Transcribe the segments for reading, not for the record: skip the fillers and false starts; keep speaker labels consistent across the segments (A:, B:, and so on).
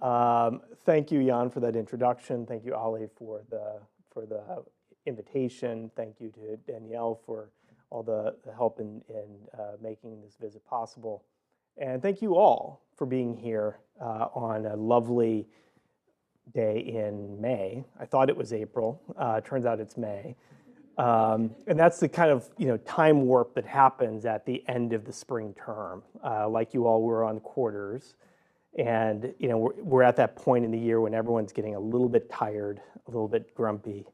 A: Thank you, Jan, for that introduction. Thank you, Ali, for the invitation. Thank you to Danielle for all the help in making this visit possible. And thank you all for being here on a lovely day in May. I thought it was April. Turns out it's May. And that's the kind of time warp that happens at the end of the spring term. Like you all were on quarters. And we're at that point in the year when everyone's getting a little bit tired, a little bit grumpy.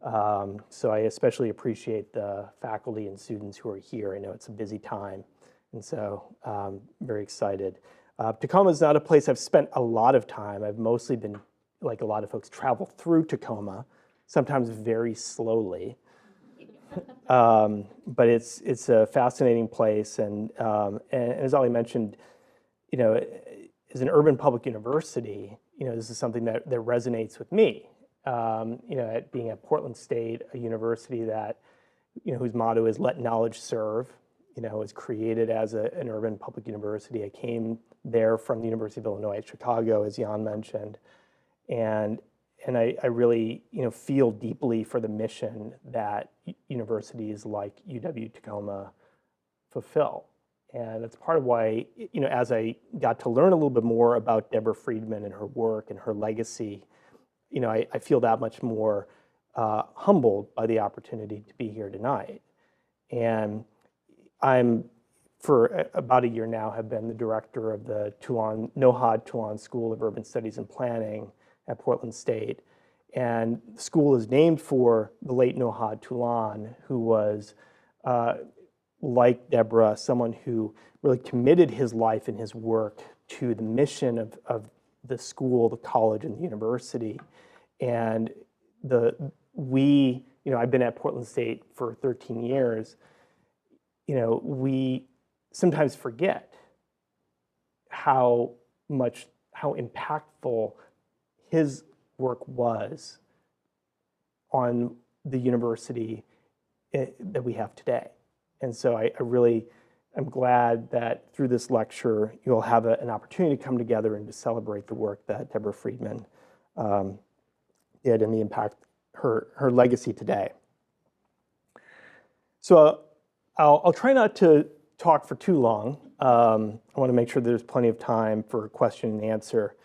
A: So I especially appreciate the faculty and students who are here. I know it's a busy time, and so very excited. Tacoma is not a place I've spent a lot of time. I've mostly been, like a lot of folks, travel through Tacoma, sometimes very slowly. But it's a fascinating place, and as Ali mentioned, as an urban public university, this is something that resonates with me. At being at Portland State, a university that, whose motto is "Let knowledge serve," was created as an urban public university. I came there from the University of Illinois at Chicago, as Jan mentioned, and I really feel deeply for the mission that universities like UW-Tacoma fulfill. And that's part of why, as I got to learn a little bit more about Debra Friedman and her work and her legacy, I feel that much more humbled by the opportunity to be here tonight. And I'm, for about a year now, have been the director of the Nohad Toulon School of Urban Studies and Planning at Portland State. And the school is named for the late Nohad Toulon, who was, like Debra, someone who really committed his life and his work to the mission of the school, the college, and the university. And I've been at Portland State for 13 years. We sometimes forget how impactful his work was on the university that we have today. And so I really am glad that through this lecture, you'll have an opportunity to come together and to celebrate the work that Debra Friedman did and the impact, her legacy today. So I'll try not to talk for too long. I want to make sure there's plenty of time for question and answer.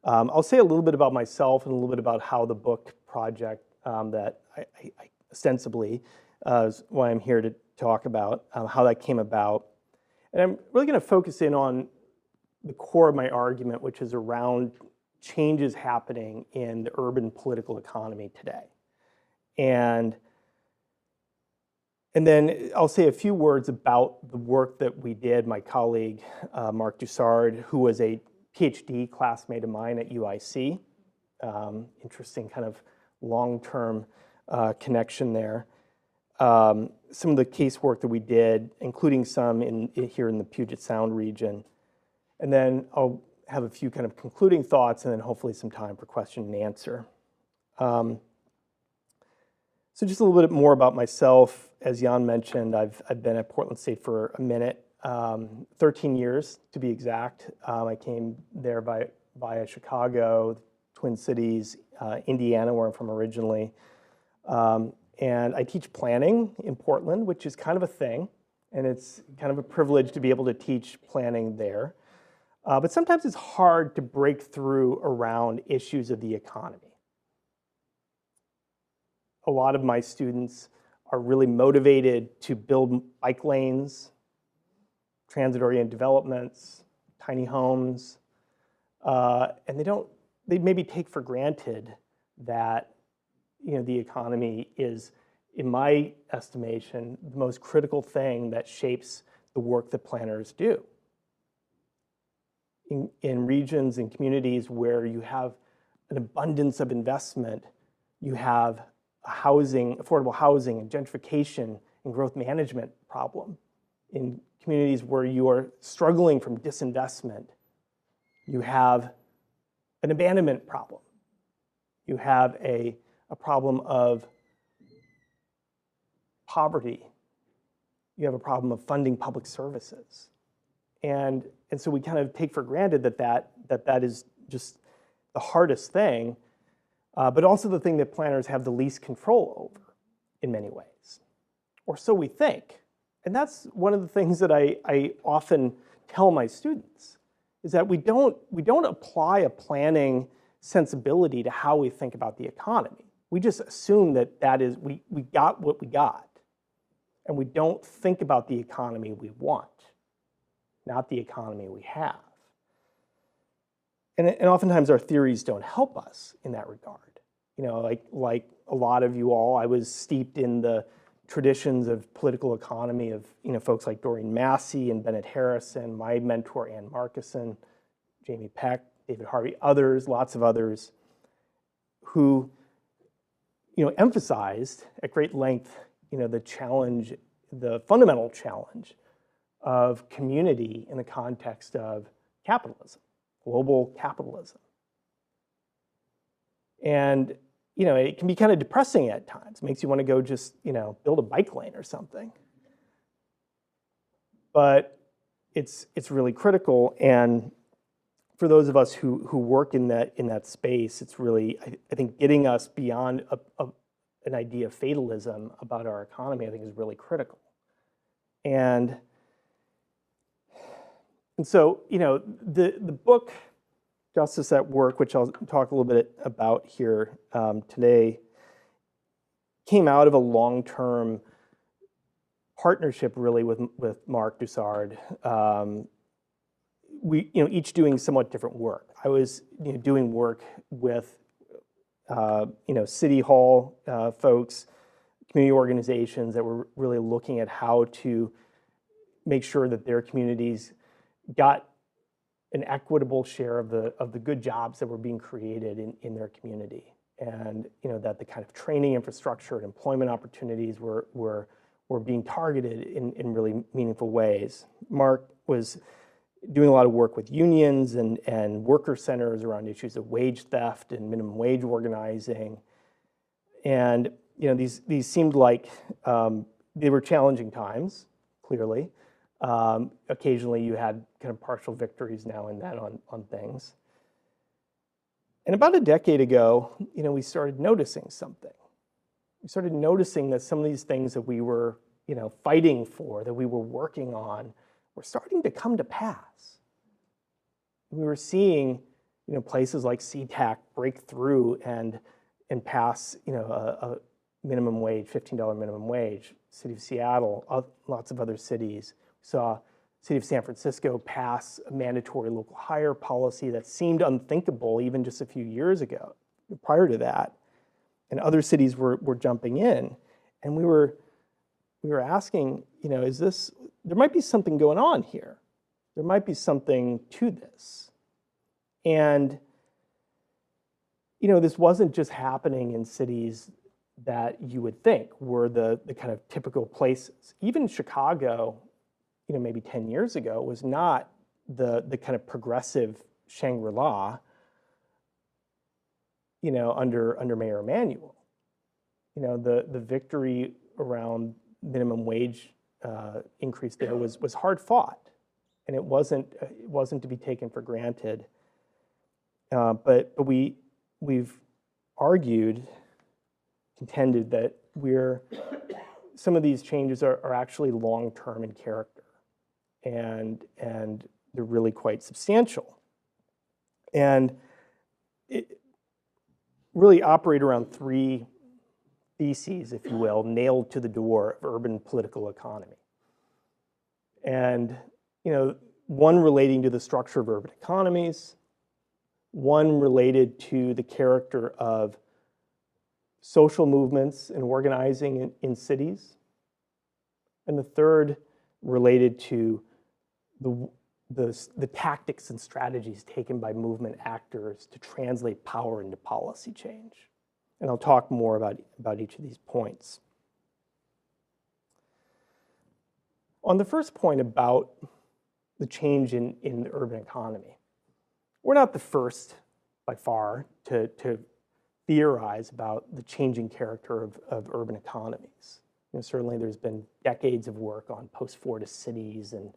A: I'll say a little bit about myself and a little bit about how the book project that I ostensibly is why I'm here to talk about, how that came about. And I'm really going to focus in on the core of my argument, which is around changes happening in the urban political economy today. And then I'll say a few words about the work that we did. My colleague, Mark Dussard, who was a PhD classmate of mine at UIC. Interesting kind of long-term connection there. Some of the casework that we did, including some here in the Puget Sound region. And then I'll have a few kind of concluding thoughts and then hopefully some time for question and answer. So just a little bit more about myself. As Jan mentioned, I've been at Portland State for a minute, 13 years to be exact. I came there via Chicago, Twin Cities, Indiana, where I'm from originally. And I teach planning in Portland, which is kind of a thing. And it's kind of a privilege to be able to teach planning there. But sometimes it's hard to break through around issues of the economy. A lot of my students are really motivated to build bike lanes, transit-oriented developments, tiny homes, and they maybe take for granted that the economy is, in my estimation, the most critical thing that shapes the work that planners do. In regions and communities where you have an abundance of investment, you have affordable housing and gentrification and growth management problem. In communities where you are struggling from disinvestment, you have an abandonment problem. You have a problem of poverty. You have a problem of funding public services. And so we kind of take for granted that is just the hardest thing, but also the thing that planners have the least control over in many ways, or so we think. And that's one of the things that I often tell my students, is that we don't apply a planning sensibility to how we think about the economy. We just assume that is, we got what we got, and we don't think about the economy we want, not the economy we have. And oftentimes our theories don't help us in that regard. You know, like a lot of you all, I was steeped in the traditions of political economy of, you know, folks like Doreen Massey and Bennett Harrison, my mentor Ann Markison, Jamie Peck, David Harvey, others, lots of others, who, you know, emphasized at great length, you know, the challenge, the fundamental challenge of community in the context of capitalism, global capitalism. And, you know, it can be kind of depressing at times. It makes you want to go just, you know, build a bike lane or something. But it's really critical. And for those of us who work in that space, it's really, I think, getting us beyond an idea of fatalism about our economy, I think, is really critical. And so, you know, the book Justice at Work, which I'll talk a little bit about here today, came out of a long-term partnership really with Mark Dussard. We, you know, each doing somewhat different work. I was, you know, doing work with, you know, City Hall folks, community organizations that were really looking at how to make sure that their communities got an equitable share of the good jobs that were being created in their community, and, you know, that the kind of training infrastructure and employment opportunities were being targeted in really meaningful ways. Mark was doing a lot of work with unions and worker centers around issues of wage theft and minimum wage organizing, and, you know, these seemed like they were challenging times, clearly. Occasionally you had kind of partial victories now and then on things. And about a decade ago, you know, we started noticing something. We started noticing that some of these things that we were, you know, fighting for, that we were working on, were starting to come to pass. We were seeing, you know, places like SeaTac break through and pass, you know, a minimum wage, $15 minimum wage. City of Seattle, lots of other cities. Saw City of San Francisco pass a mandatory local hire policy that seemed unthinkable even just a few years ago, prior to that. And other cities were jumping in. And we were asking, you know, there might be something going on here. There might be something to this. And, you know, this wasn't just happening in cities that you would think were the kind of typical places. Even Chicago, you know, maybe 10 years ago, was not the kind of progressive Shangri-La, you know, under Mayor Emanuel. You know, the victory around minimum wage increase there was hard fought, and it wasn't to be taken for granted. But we've argued, contended that some of these changes are actually long-term in character. And they're really quite substantial, and it really operate around three theses, if you will, nailed to the door of urban political economy. And, you know, one relating to the structure of urban economies, one related to the character of social movements and organizing in cities, and the third related to the tactics and strategies taken by movement actors to translate power into policy change. And I'll talk more about each of these points. On the first point about the change in the urban economy, we're not the first by far to theorize about the changing character of urban economies. You know, certainly there's been decades of work on post-Fordist cities and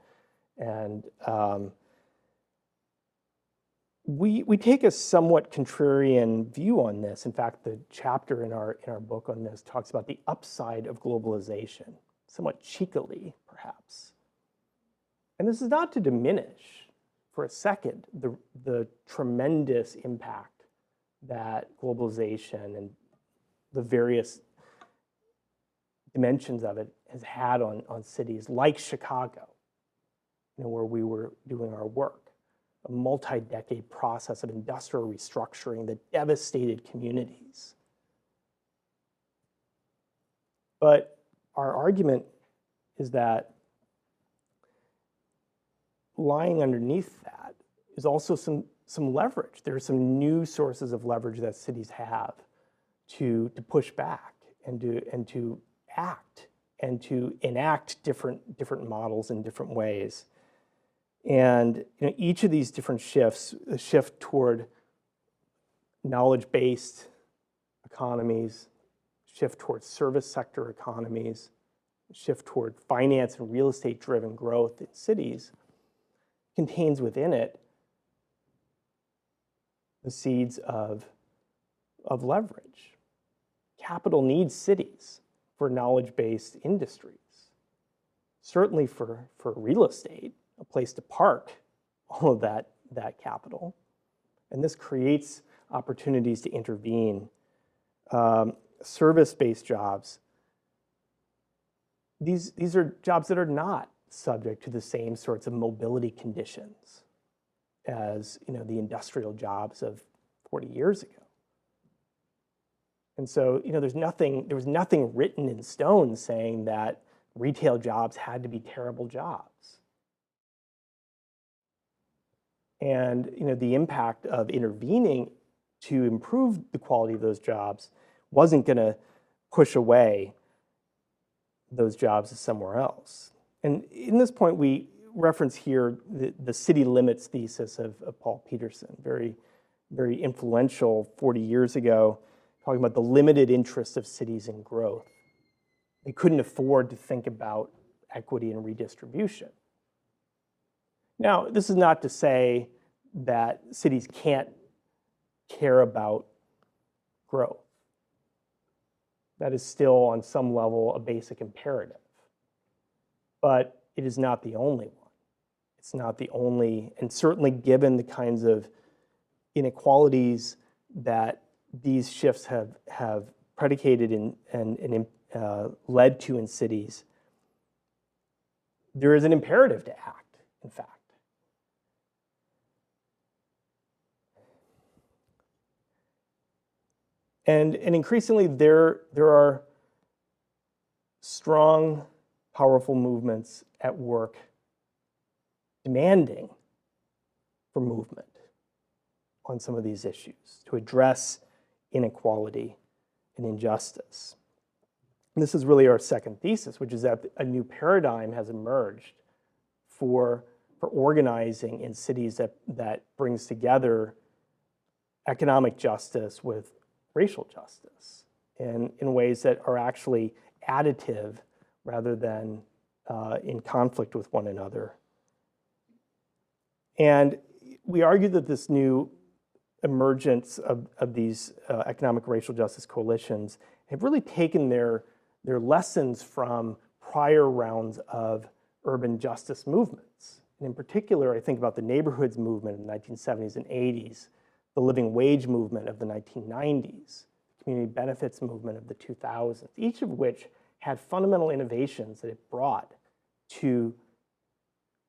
A: We take a somewhat contrarian view on this. In fact, the chapter in our book on this talks about the upside of globalization, somewhat cheekily, perhaps. And this is not to diminish for a second the tremendous impact that globalization and the various dimensions of it has had on cities like Chicago, where we were doing our work. A multi-decade process of industrial restructuring that devastated communities. But our argument is that lying underneath that is also some leverage. There are some new sources of leverage that cities have to push back and to act and to enact different models in different ways. And each of these different shifts, the shift toward knowledge-based economies, shift toward service sector economies, shift toward finance and real estate-driven growth in cities, contains within it the seeds of leverage. Capital needs cities for knowledge-based industries, certainly for real estate, a place to park all of that capital. And this creates opportunities to intervene. Service-based jobs, these are jobs that are not subject to the same sorts of mobility conditions as the industrial jobs of 40 years ago. And so there was nothing written in stone saying that retail jobs had to be terrible jobs. And the impact of intervening to improve the quality of those jobs wasn't going to push away those jobs to somewhere else. And in this point, we reference here the city limits thesis of Paul Peterson, very, very influential 40 years ago, talking about the limited interest of cities in growth. They couldn't afford to think about equity and redistribution. Now, this is not to say that cities can't care about growth. That is still, on some level, a basic imperative. But it is not the only one. It's not the only, and certainly given the kinds of inequalities that these shifts have predicated and led to in cities, there is an imperative to act, in fact. And increasingly, there are strong, powerful movements at work demanding for movement on some of these issues to address inequality and injustice. And this is really our second thesis, which is that a new paradigm has emerged for organizing in cities that brings together economic justice with racial justice in ways that are actually additive rather than in conflict with one another. And we argue that this new emergence of these economic racial justice coalitions have really taken their lessons from prior rounds of urban justice movements. And in particular, I think about the neighborhoods movement in the 1970s and 80s, the living wage movement of the 1990s, the community benefits movement of the 2000s, each of which had fundamental innovations that it brought to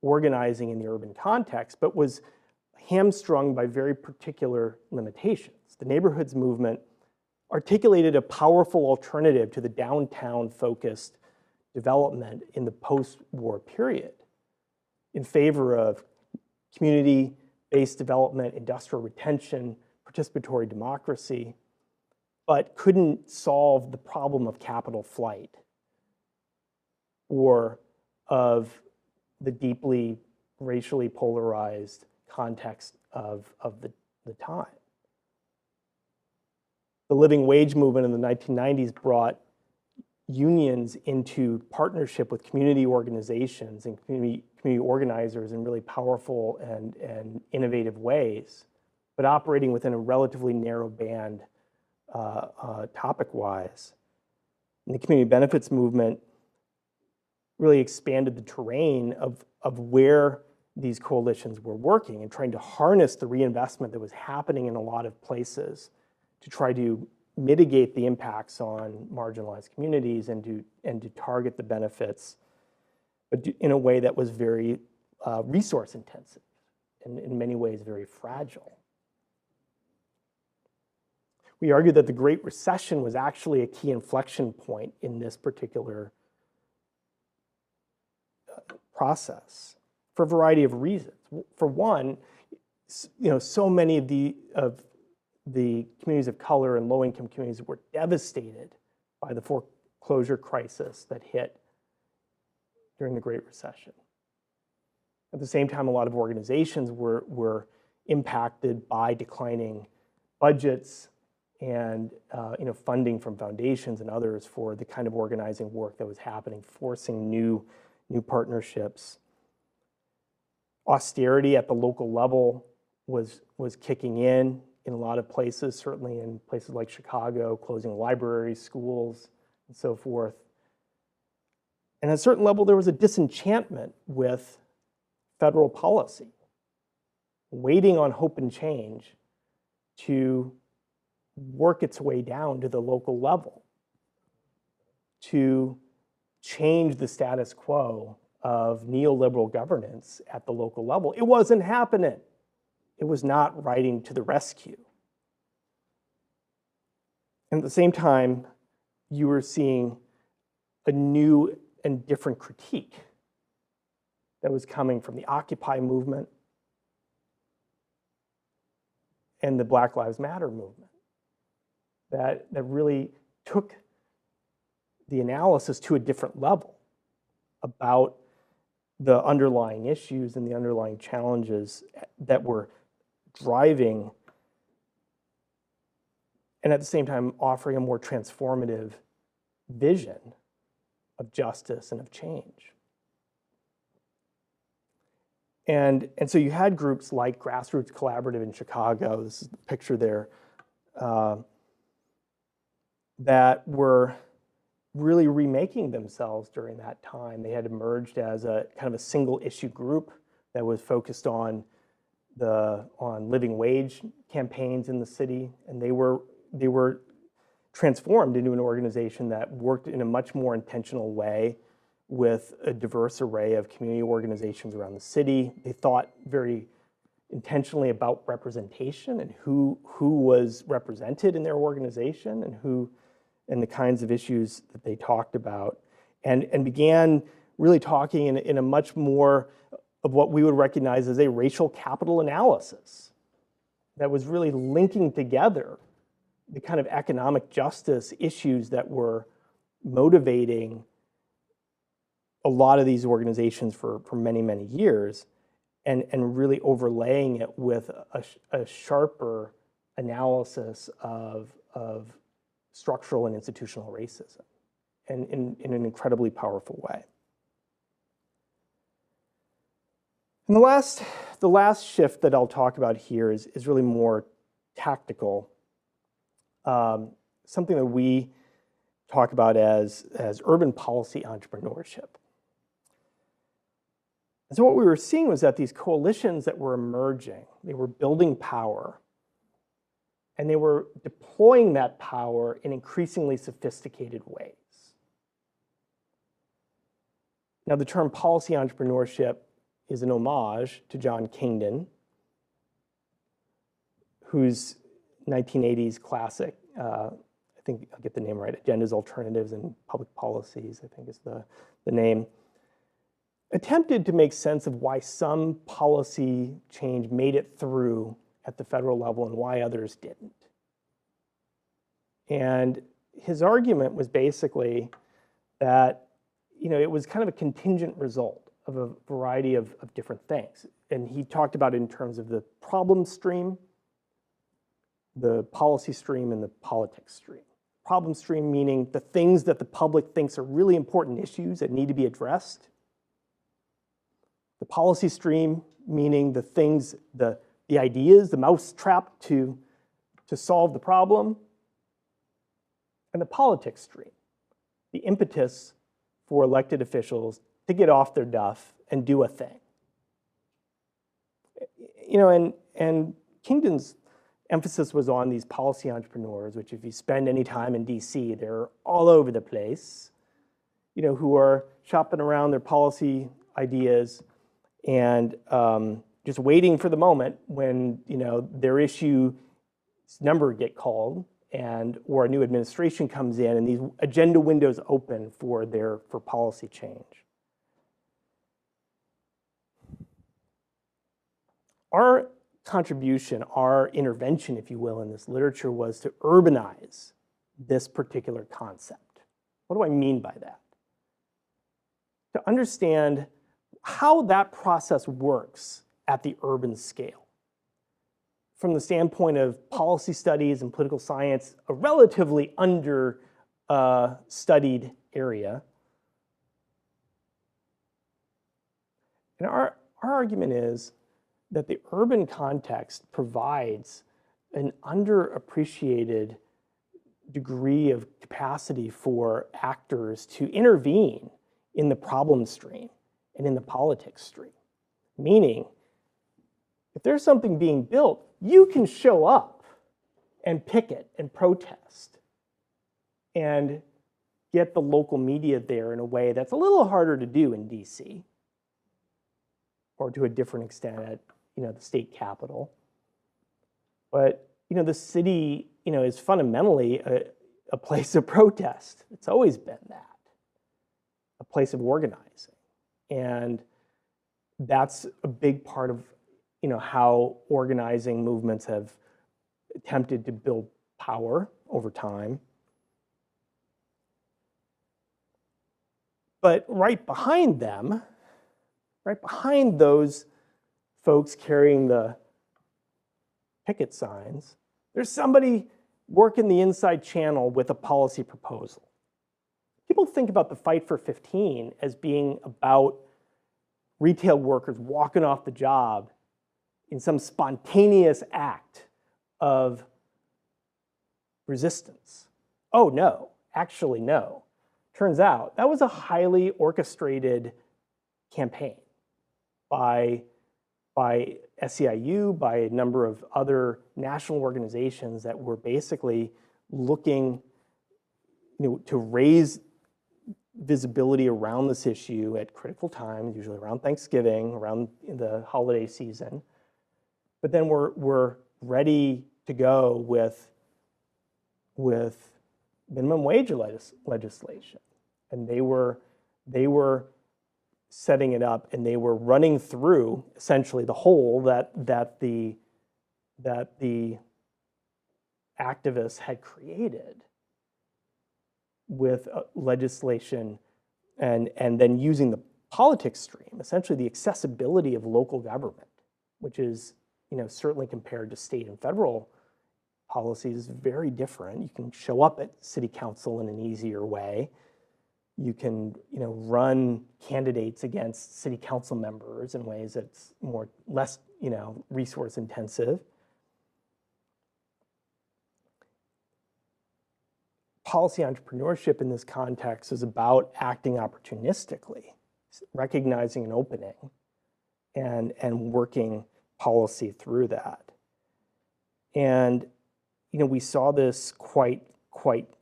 A: organizing in the urban context, but was hamstrung by very particular limitations. The neighborhoods movement articulated a powerful alternative to the downtown-focused development in the post-war period in favor of community-based development, industrial retention, participatory democracy, but couldn't solve the problem of capital flight or of the deeply racially polarized context of the time. The living wage movement in the 1990s brought unions into partnership with community organizations and community organizers in really powerful and innovative ways. but operating within a relatively narrow band topic-wise. And the community benefits movement really expanded the terrain of where these coalitions were working and trying to harness the reinvestment that was happening in a lot of places to try to mitigate the impacts on marginalized communities and to target the benefits, but in a way that was very resource intensive and in many ways very fragile. We argue that the Great Recession was actually a key inflection point in this particular process for a variety of reasons. For one, so many of the communities of color and low-income communities were devastated by the foreclosure crisis that hit during the Great Recession. At the same time, a lot of organizations were impacted by declining budgets and funding from foundations and others for the kind of organizing work that was happening, forcing new partnerships. Austerity at the local level was kicking in a lot of places, certainly in places like Chicago, closing libraries, schools, and so forth. And at a certain level, there was a disenchantment with federal policy, waiting on hope and change to work its way down to the local level, to change the status quo of neoliberal governance at the local level. It wasn't happening. It was not riding to the rescue. And at the same time, you were seeing a new and different critique that was coming from the Occupy movement and the Black Lives Matter movement that really took the analysis to a different level about the underlying issues and the underlying challenges that were driving, and at the same time offering a more transformative vision of justice and of change. And so you had groups like Grassroots Collaborative in Chicago, this is the picture there, that were really remaking themselves during that time. They had emerged as a kind of a single issue group that was focused on living wage campaigns in the city, and they were transformed into an organization that worked in a much more intentional way with a diverse array of community organizations around the city. They thought very intentionally about representation and who was represented in their organization and the kinds of issues that they talked about, and began really talking in a much more of what we would recognize as a racial capital analysis that was really linking together the kind of economic justice issues that were motivating a lot of these organizations for many, many years, and really overlaying it with a sharper analysis of structural and institutional racism, and in an incredibly powerful way. And the last shift that I'll talk about here is really more tactical, something that we talk about as urban policy entrepreneurship. And so what we were seeing was that these coalitions that were emerging, they were building power, and they were deploying that power in increasingly sophisticated ways. Now, the term policy entrepreneurship is an homage to John Kingdon, whose 1980s classic, I think I'll get the name right, Agendas, Alternatives, and Public Policies, I think is the name, attempted to make sense of why some policy change made it through at the federal level and why others didn't. And his argument was basically that, it was kind of a contingent result of a variety of different things. And he talked about it in terms of the problem stream, the policy stream, and the politics stream. Problem stream meaning the things that the public thinks are really important issues that need to be addressed. The policy stream meaning the things the the ideas, the mousetrap to solve the problem, and the politics stream, the impetus for elected officials to get off their duff and do a thing. And Kingdon's emphasis was on these policy entrepreneurs, which if you spend any time in DC, they're all over the place, who are shopping around their policy ideas and just waiting for the moment when, their issue number get called or a new administration comes in and these agenda windows open for policy change. Our contribution, our intervention, if you will, in this literature was to urbanize this particular concept. What do I mean by that? To understand how that process works at the urban scale. From the standpoint of policy studies and political science, a relatively under-studied area. And our argument is that the urban context provides an underappreciated degree of capacity for actors to intervene in the problem stream and in the politics stream. Meaning, if there's something being built, you can show up and picket and protest and get the local media there in a way that's a little harder to do in DC or to a different extent at the state capitol. But the city is fundamentally a place of protest. It's always been that, a place of organizing. And that's a big part of how organizing movements have attempted to build power over time. But right behind them, right behind those folks carrying the picket signs, there's somebody working the inside channel with a policy proposal. People think about the Fight for 15 as being about retail workers walking off the job in some spontaneous act of resistance. Oh no, actually no. Turns out that was a highly orchestrated campaign by SEIU, by a number of other national organizations that were basically looking to raise visibility around this issue at critical times, usually around Thanksgiving, around the holiday season. But then we're ready to go with minimum wage legislation. And they were setting it up, and they were running through essentially the hole that the activists had created with legislation and then using the politics stream, essentially the accessibility of local government, which is, certainly compared to state and federal policies, very different. You can show up at city council in an easier way. You can, run candidates against city council members in ways that's less, resource intensive. Policy entrepreneurship in this context is about acting opportunistically, recognizing an opening and working policy through that. And, we saw this quite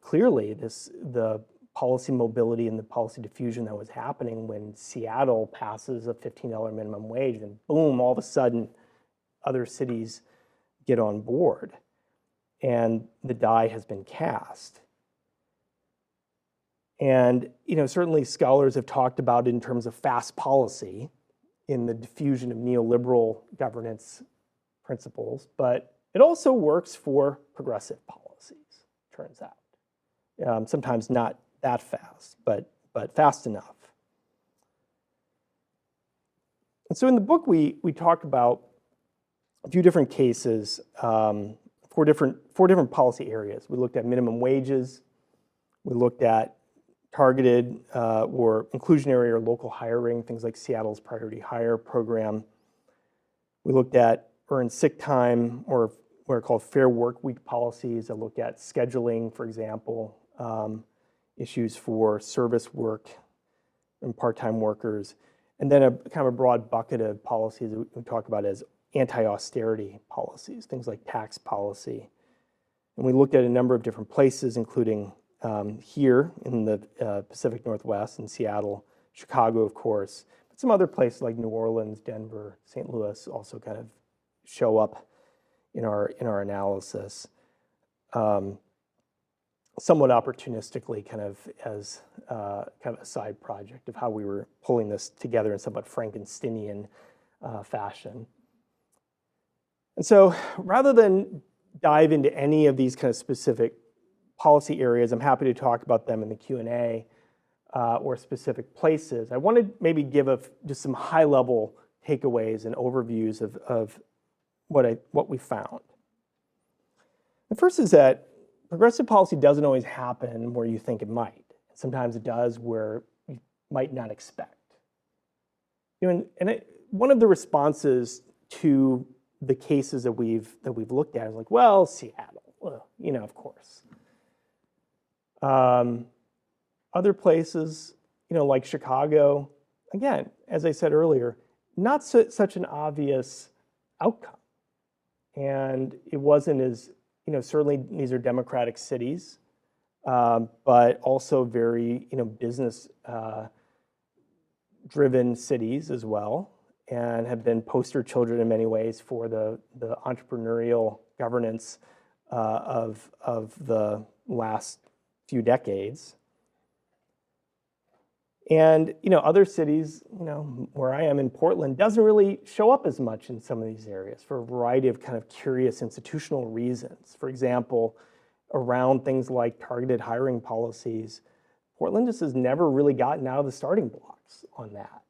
A: clearly, the policy mobility and the policy diffusion that was happening when Seattle passes a $15 minimum wage, and boom, all of a sudden, other cities get on board. And the die has been cast. And, certainly scholars have talked about it in terms of fast policy in the diffusion of neoliberal governance principles, but it also works for progressive policies, turns out. Sometimes not that fast, but fast enough. And so in the book, we talk about a few different cases, four different policy areas. We looked at minimum wages. We looked at targeted or inclusionary or local hiring, things like Seattle's Priority Hire program. We looked at earned sick time, or what are called fair work week policies that look at scheduling, for example, issues for service work and part-time workers, and then a kind of a broad bucket of policies that we talk about as anti-austerity policies, things like tax policy. And we looked at a number of different places, including here in the Pacific Northwest, in Seattle, Chicago, of course, but some other places like New Orleans, Denver, St. Louis also kind of show up in our analysis, somewhat opportunistically, kind of as kind of a side project of how we were pulling this together in somewhat Frankensteinian fashion. And so rather than dive into any of these kind of specific policy areas, I'm happy to talk about them in the Q&A or specific places. I want to maybe give just some high-level takeaways and overviews of what we found. The first is that progressive policy doesn't always happen where you think it might. Sometimes it does where you might not expect. One of the responses to the cases that we've looked at is like, well, Seattle, well, of course. Other places, like Chicago, again, as I said earlier, not such an obvious outcome. And it wasn't as, certainly these are democratic cities, but also very, business driven cities as well, and have been poster children in many ways for the entrepreneurial governance of the last few decades. And other cities, where I am in Portland, doesn't really show up as much in some of these areas for a variety of kind of curious institutional reasons. For example, around things like targeted hiring policies, Portland just has never really gotten out of the starting blocks on that.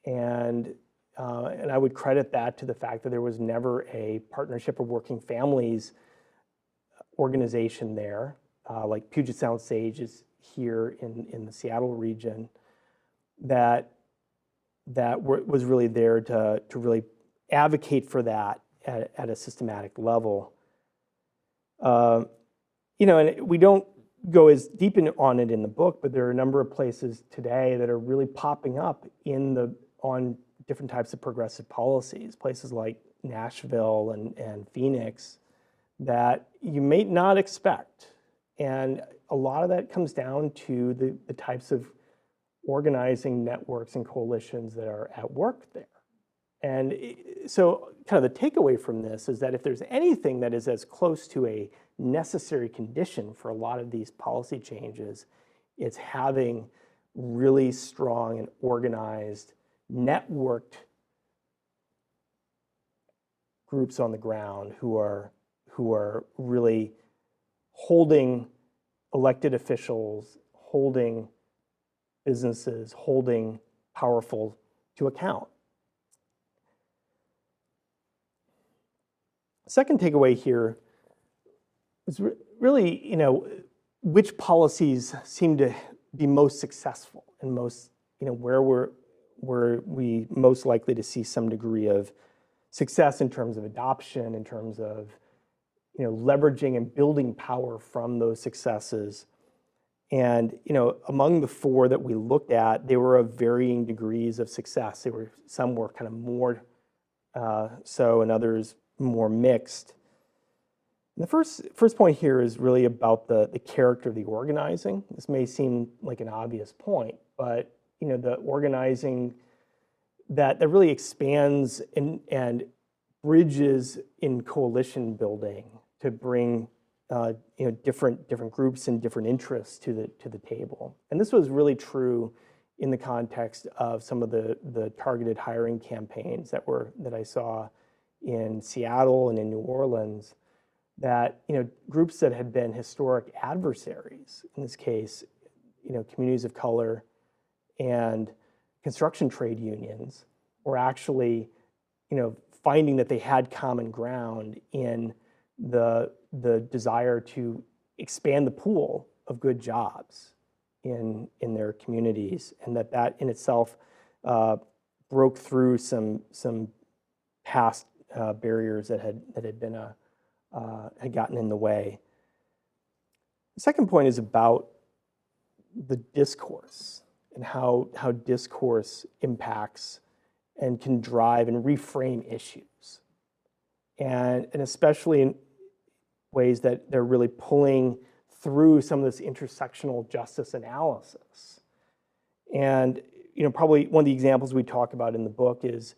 A: And I would credit that to the fact that there was never a Partnership of Working Families organization there, like Puget Sound Sage is here in the Seattle region, that was really there to really advocate for that at a systematic level. And we don't go as deep on it in the book, but there are a number of places today that are really popping up on different types of progressive policies, places like Nashville and Phoenix that you may not expect. And a lot of that comes down to the types of organizing networks and coalitions that are at work there. And so kind of the takeaway from this is that if there's anything that is as close to a necessary condition for a lot of these policy changes, it's having really strong and organized, networked groups on the ground who are really holding elected officials, holding businesses, holding powerful to account. Second takeaway here is really, which policies seem to be most successful and most, where we most likely to see some degree of success in terms of adoption, in terms of leveraging and building power from those successes. And among the four that we looked at, they were of varying degrees of success. Some were kind of more so, and others more mixed. And the first point here is really about the character of the organizing. This may seem like an obvious point, but the organizing that really expands and bridges in coalition building to bring different groups and different interests to the table. And this was really true in the context of some of the targeted hiring campaigns that I saw in Seattle and in New Orleans, that groups that had been historic adversaries, in this case, communities of color and construction trade unions, were actually finding that they had common ground in the desire to expand the pool of good jobs in their communities, and that in itself broke through some past barriers that had gotten in the way. The second point is about the discourse and how discourse impacts and can drive and reframe issues, and especially in ways that they're really pulling through some of this intersectional justice analysis. And probably one of the examples we talk about in the book is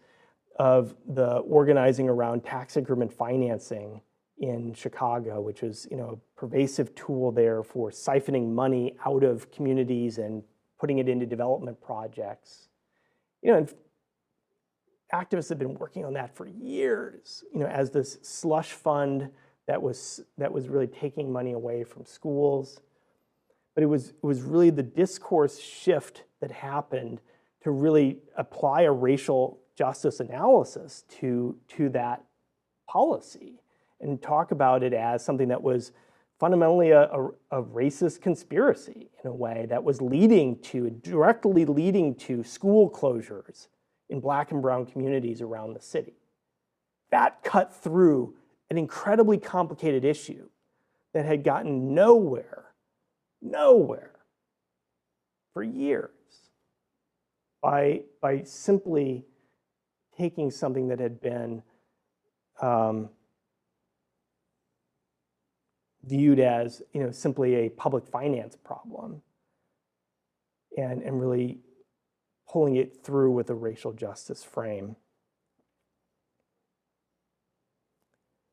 A: of the organizing around tax increment financing in Chicago, which is a pervasive tool there for siphoning money out of communities and putting it into development projects. And activists have been working on that for years, as this slush fund that was really taking money away from schools. But it was really the discourse shift that happened to really apply a racial justice analysis to that policy and talk about it as something that was fundamentally a racist conspiracy in a way that was directly leading to school closures in Black and brown communities around the city. That cut through an incredibly complicated issue that had gotten nowhere for years by simply taking something that had been viewed as simply a public finance problem and really pulling it through with a racial justice frame.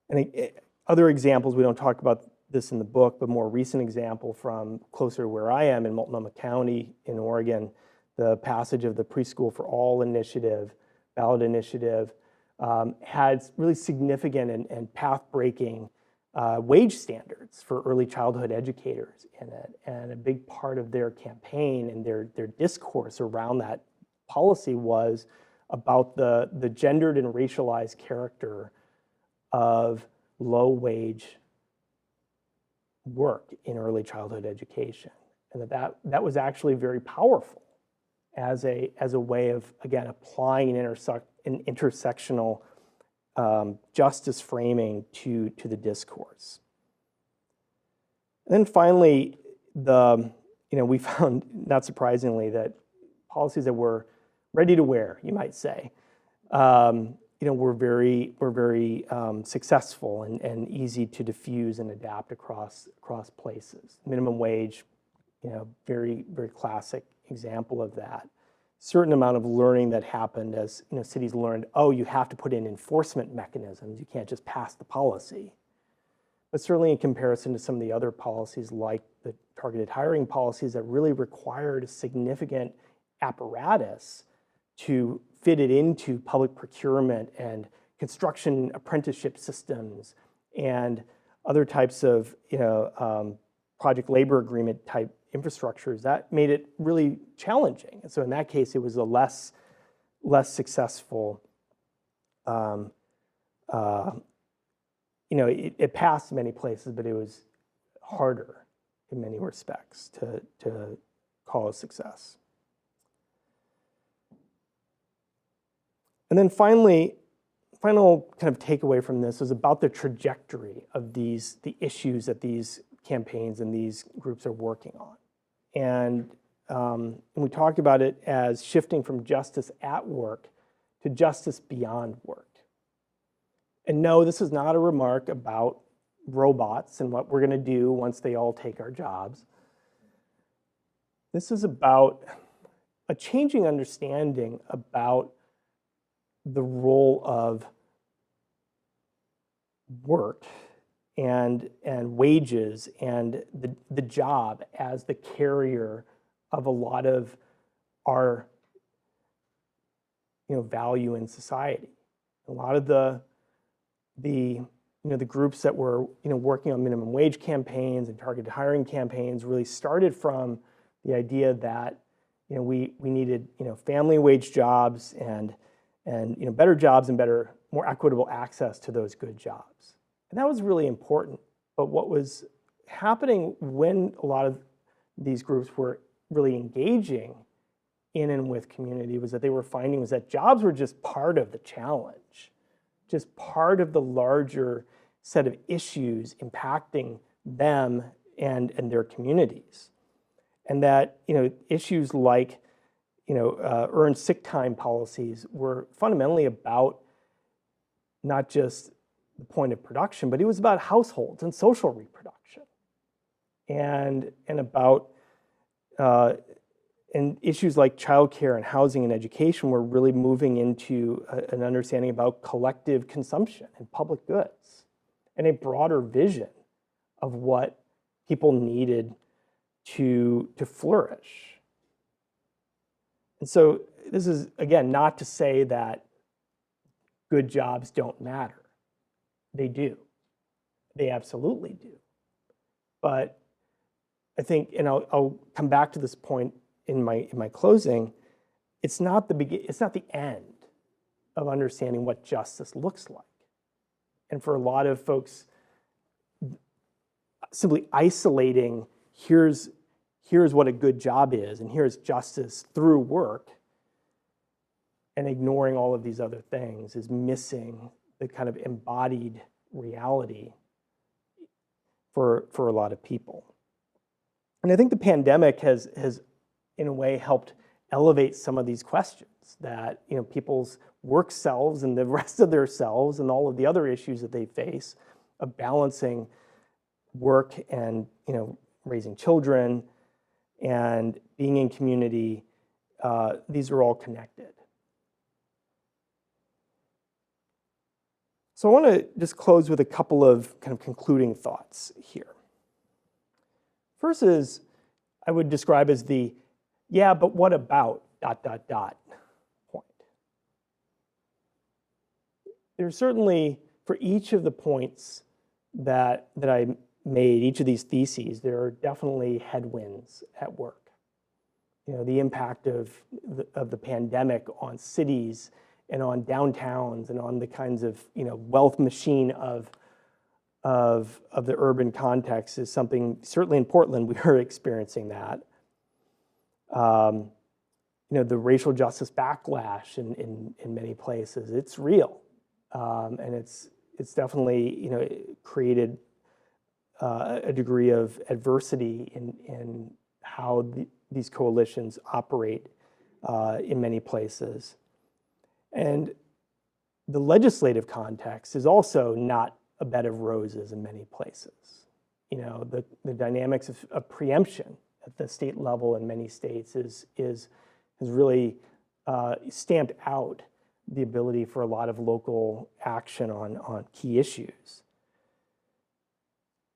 A: And other examples, we don't talk about this in the book, but more recent example from closer to where I am in Multnomah County in Oregon, the passage of the Preschool for All initiative, ballot initiative, had really significant and path-breaking wage standards for early childhood educators in it. And a big part of their campaign and their discourse around that policy was about the gendered and racialized character of low-wage work in early childhood education, and that was actually very powerful as a way of, again, applying an intersectional justice framing to the discourse. And then finally, we found, not surprisingly, that policies that were ready to wear, you might say, were very successful and easy to diffuse and adapt across places. Minimum wage, very classic example of that. Certain amount of learning that happened as cities learned, you have to put in enforcement mechanisms. You can't just pass the policy. But certainly in comparison to some of the other policies like the targeted hiring policies that really required a significant apparatus to fit it into public procurement and construction apprenticeship systems and other types of project labor agreement type infrastructures, that made it really challenging. And so in that case, it was a less successful. It passed many places, but it was harder in many respects to call a success. And then final kind of takeaway from this is about the trajectory of the issues that these campaigns and these groups are working on. And we talked about it as shifting from justice at work to justice beyond work. And no, this is not a remark about robots and what we're going to do once they all take our jobs. This is about a changing understanding about the role of work and wages and the job as the carrier of a lot of our value in society. A lot of the groups that were working on minimum wage campaigns and targeted hiring campaigns really started from the idea that we needed family wage jobs and better jobs and more equitable access to those good jobs. And that was really important. But what was happening when a lot of these groups were really engaging in and with community was that they were finding was that jobs were just part of the challenge. just part of the larger set of issues impacting them and their communities. And that, issues like, earned sick time policies were fundamentally about not just the point of production, but it was about households and social reproduction, and about and issues like childcare and housing and education were really moving into an understanding about collective consumption and public goods, and a broader vision of what people needed to flourish. And so this is, again, not to say that good jobs don't matter. They do. They absolutely do. But I think, and I'll come back to this point in my closing, it's not the end of understanding what justice looks like. And for a lot of folks, simply isolating here's what a good job is and here's justice through work, and ignoring all of these other things is missing the kind of embodied reality for a lot of people. And I think the pandemic has in a way helped elevate some of these questions that, people's work selves and the rest of their selves and all of the other issues that they face of balancing work and, raising children and being in community. These are all connected. So I want to just close with a couple of kind of concluding thoughts here. First is, I would describe as the, yeah, but what about ... point. There's certainly, for each of the points that I made, each of these theses, there are definitely headwinds at work. The impact of the pandemic on cities and on downtowns and on the kinds of wealth machine of the urban context is something, certainly in Portland, we are experiencing that. The racial justice backlash in many places, it's real. And it's definitely, created a degree of adversity in how these coalitions operate in many places. And the legislative context is also not a bed of roses in many places. The dynamics of preemption at the state level in many states has really stamped out the ability for a lot of local action on key issues.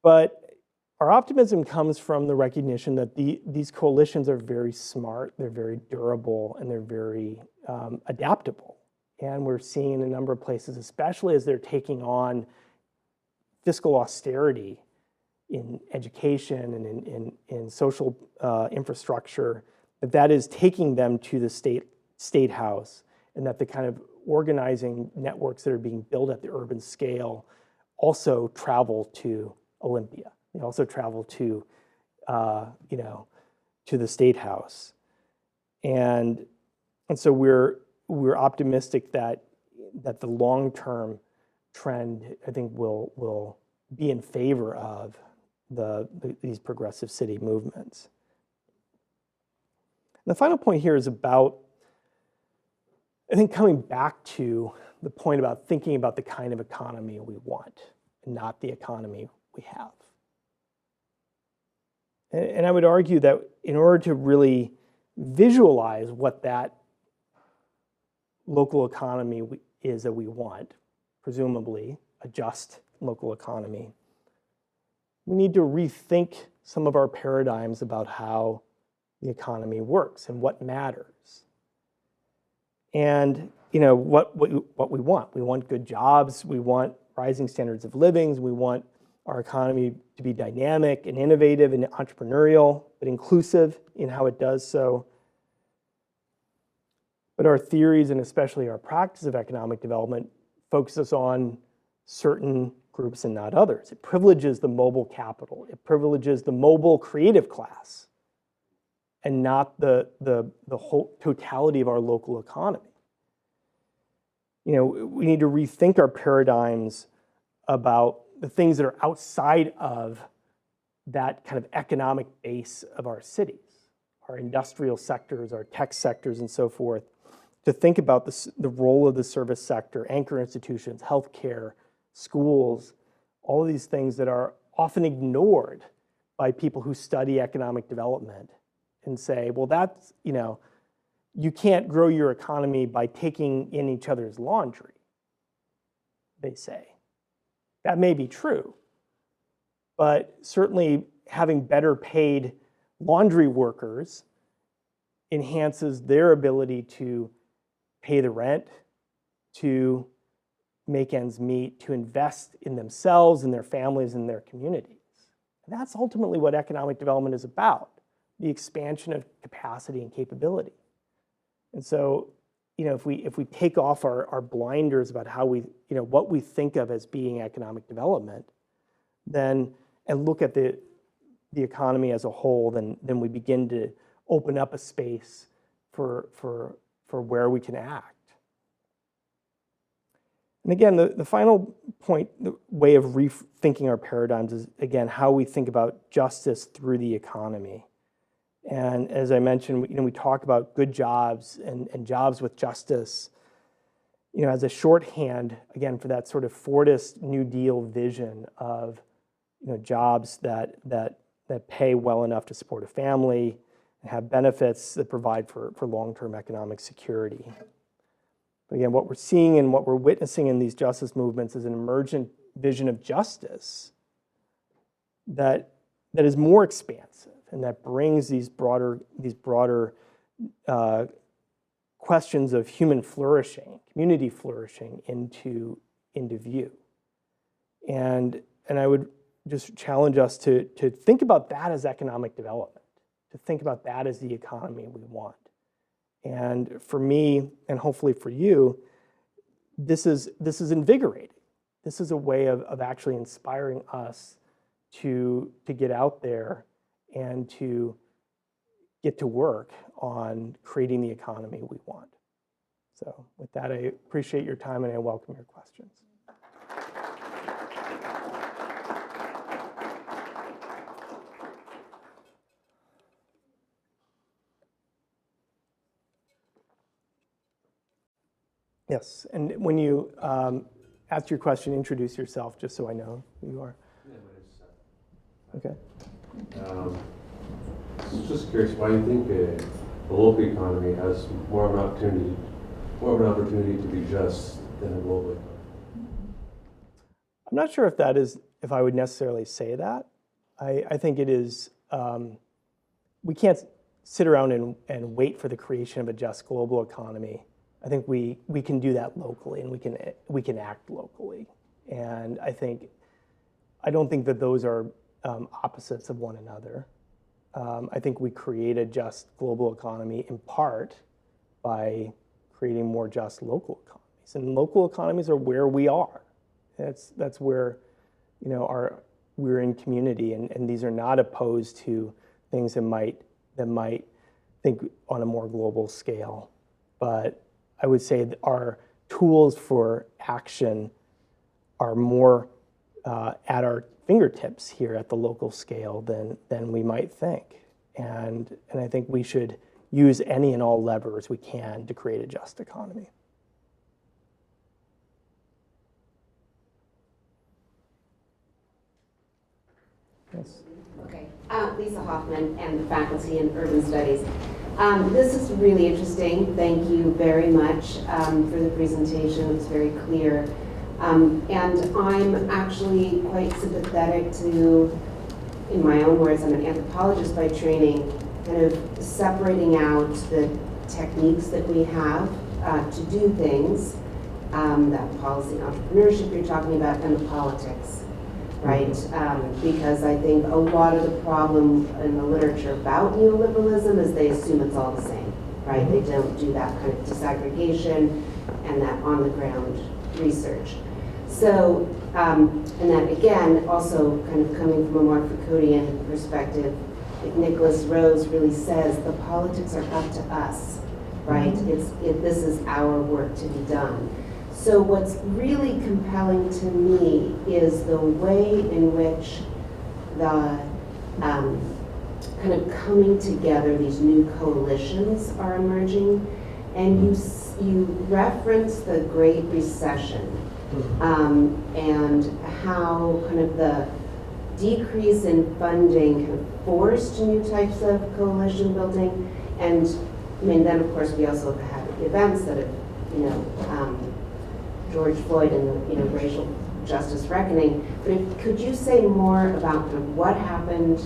A: But our optimism comes from the recognition that these coalitions are very smart, they're very durable, and they're very adaptable. And we're seeing in a number of places, especially as they're taking on fiscal austerity in education and in social infrastructure, that is taking them to the state house, and that the kind of organizing networks that are being built at the urban scale also travel to Olympia. They also travel to the state house, and so we're optimistic that the long-term trend, I think, will be in favor of these progressive city movements. And the final point here is about, I think, coming back to the point about thinking about the kind of economy we want, and not the economy we have. And I would argue that in order to really visualize what that local economy is that we want, presumably a just local economy, we need to rethink some of our paradigms about how the economy works and what matters. And what we want. We want good jobs, we want rising standards of living, we want our economy to be dynamic and innovative and entrepreneurial, but inclusive in how it does so. But our theories, and especially our practice of economic development, focuses on certain groups and not others. It privileges the mobile capital. It privileges the mobile creative class, and not the whole totality of our local economy. we need to rethink our paradigms about the things that are outside of that kind of economic base of our cities, our industrial sectors, our tech sectors, and so forth, to think about the role of the service sector, anchor institutions, healthcare, schools, all of these things that are often ignored by people who study economic development and say, well, that's, you can't grow your economy by taking in each other's laundry, they say. That may be true, but certainly having better paid laundry workers enhances their ability to pay the rent, to make ends meet, to invest in themselves and their families and their communities. And that's ultimately what economic development is about, the expansion of capacity and capability. And so, if we take off our blinders about how we, what we think of as being economic development, then and look at the economy as a whole, then we begin to open up a space for where we can act. And again, the final point, the way of rethinking our paradigms is, again, how we think about justice through the economy. And as I mentioned, we talk about good jobs and jobs with justice, as a shorthand, again, for that sort of Fordist New Deal vision of, jobs that pay well enough to support a family and have benefits that provide for long-term economic security. But again, what we're seeing and what we're witnessing in these justice movements is an emergent vision of justice that is more expansive and that brings these broader questions of human flourishing, community flourishing into view. And I would just challenge us to think about that as economic development, to think about that as the economy we want. And for me, and hopefully for you, this is invigorating. This is a way of actually inspiring us to get out there and to get to work on creating the economy we want. So with that, I appreciate your time and I welcome your questions. Yes, and when you ask your question, introduce yourself just so I know who you are.
B: Yeah, my name's Seth.
A: Okay.
B: Just curious, why you think the local economy has more of an opportunity to be just than a global economy?
A: I'm not sure if I would necessarily say that. I think it is, we can't sit around and wait for the creation of a just global economy. I think we can do that locally, and we can act locally. And I don't think that those are opposites of one another. I think we create a just global economy in part by creating more just local economies. And local economies are where we are. That's where, we're in community, and these are not opposed to things that might think on a more global scale. But I would say that our tools for action are more at our fingertips here at the local scale than we might think. And I think we should use any and all levers we can to create a just economy. Yes.
C: Okay, Lisa Hoffman and the faculty in urban studies. This is really interesting. Thank you very much for the presentation. It was very clear. And I'm actually quite sympathetic to, in my own words, I'm an anthropologist by training, kind of separating out the techniques that we have to do things, that policy and entrepreneurship you're talking about, and the politics, right? Because I think a lot of the problem in the literature about neoliberalism is they assume it's all the same, right? They don't do that kind of disaggregation and that on-the-ground research. So, and that again, also kind of coming from a more Foucauldian perspective, like Nicholas Rose really says, the politics are up to us, right? This is our work to be done. So what's really compelling to me is the way in which the kind of coming together, these new coalitions are emerging. And you reference the Great Recession and how kind of the decrease in funding kind of forced new types of coalition building. And I mean, then of course we also have had events that have, George Floyd and the racial justice reckoning. But could you say more about kind of what happened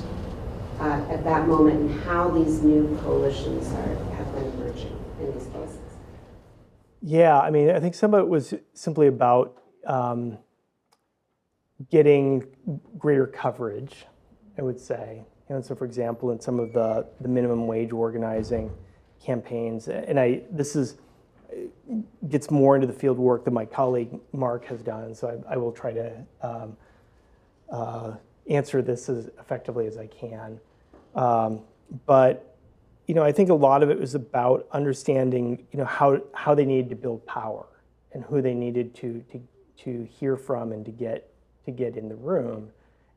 C: at that moment and how these new coalitions have been emerging in these cases?
A: Yeah, I mean, I think some of it was simply about getting greater coverage, I would say. So for example, in some of the minimum wage organizing campaigns, and this gets more into the field work that my colleague Mark has done, so I will try to answer this as effectively as I can. But I think a lot of it was about understanding how they needed to build power and who they needed to hear from and to get in the room.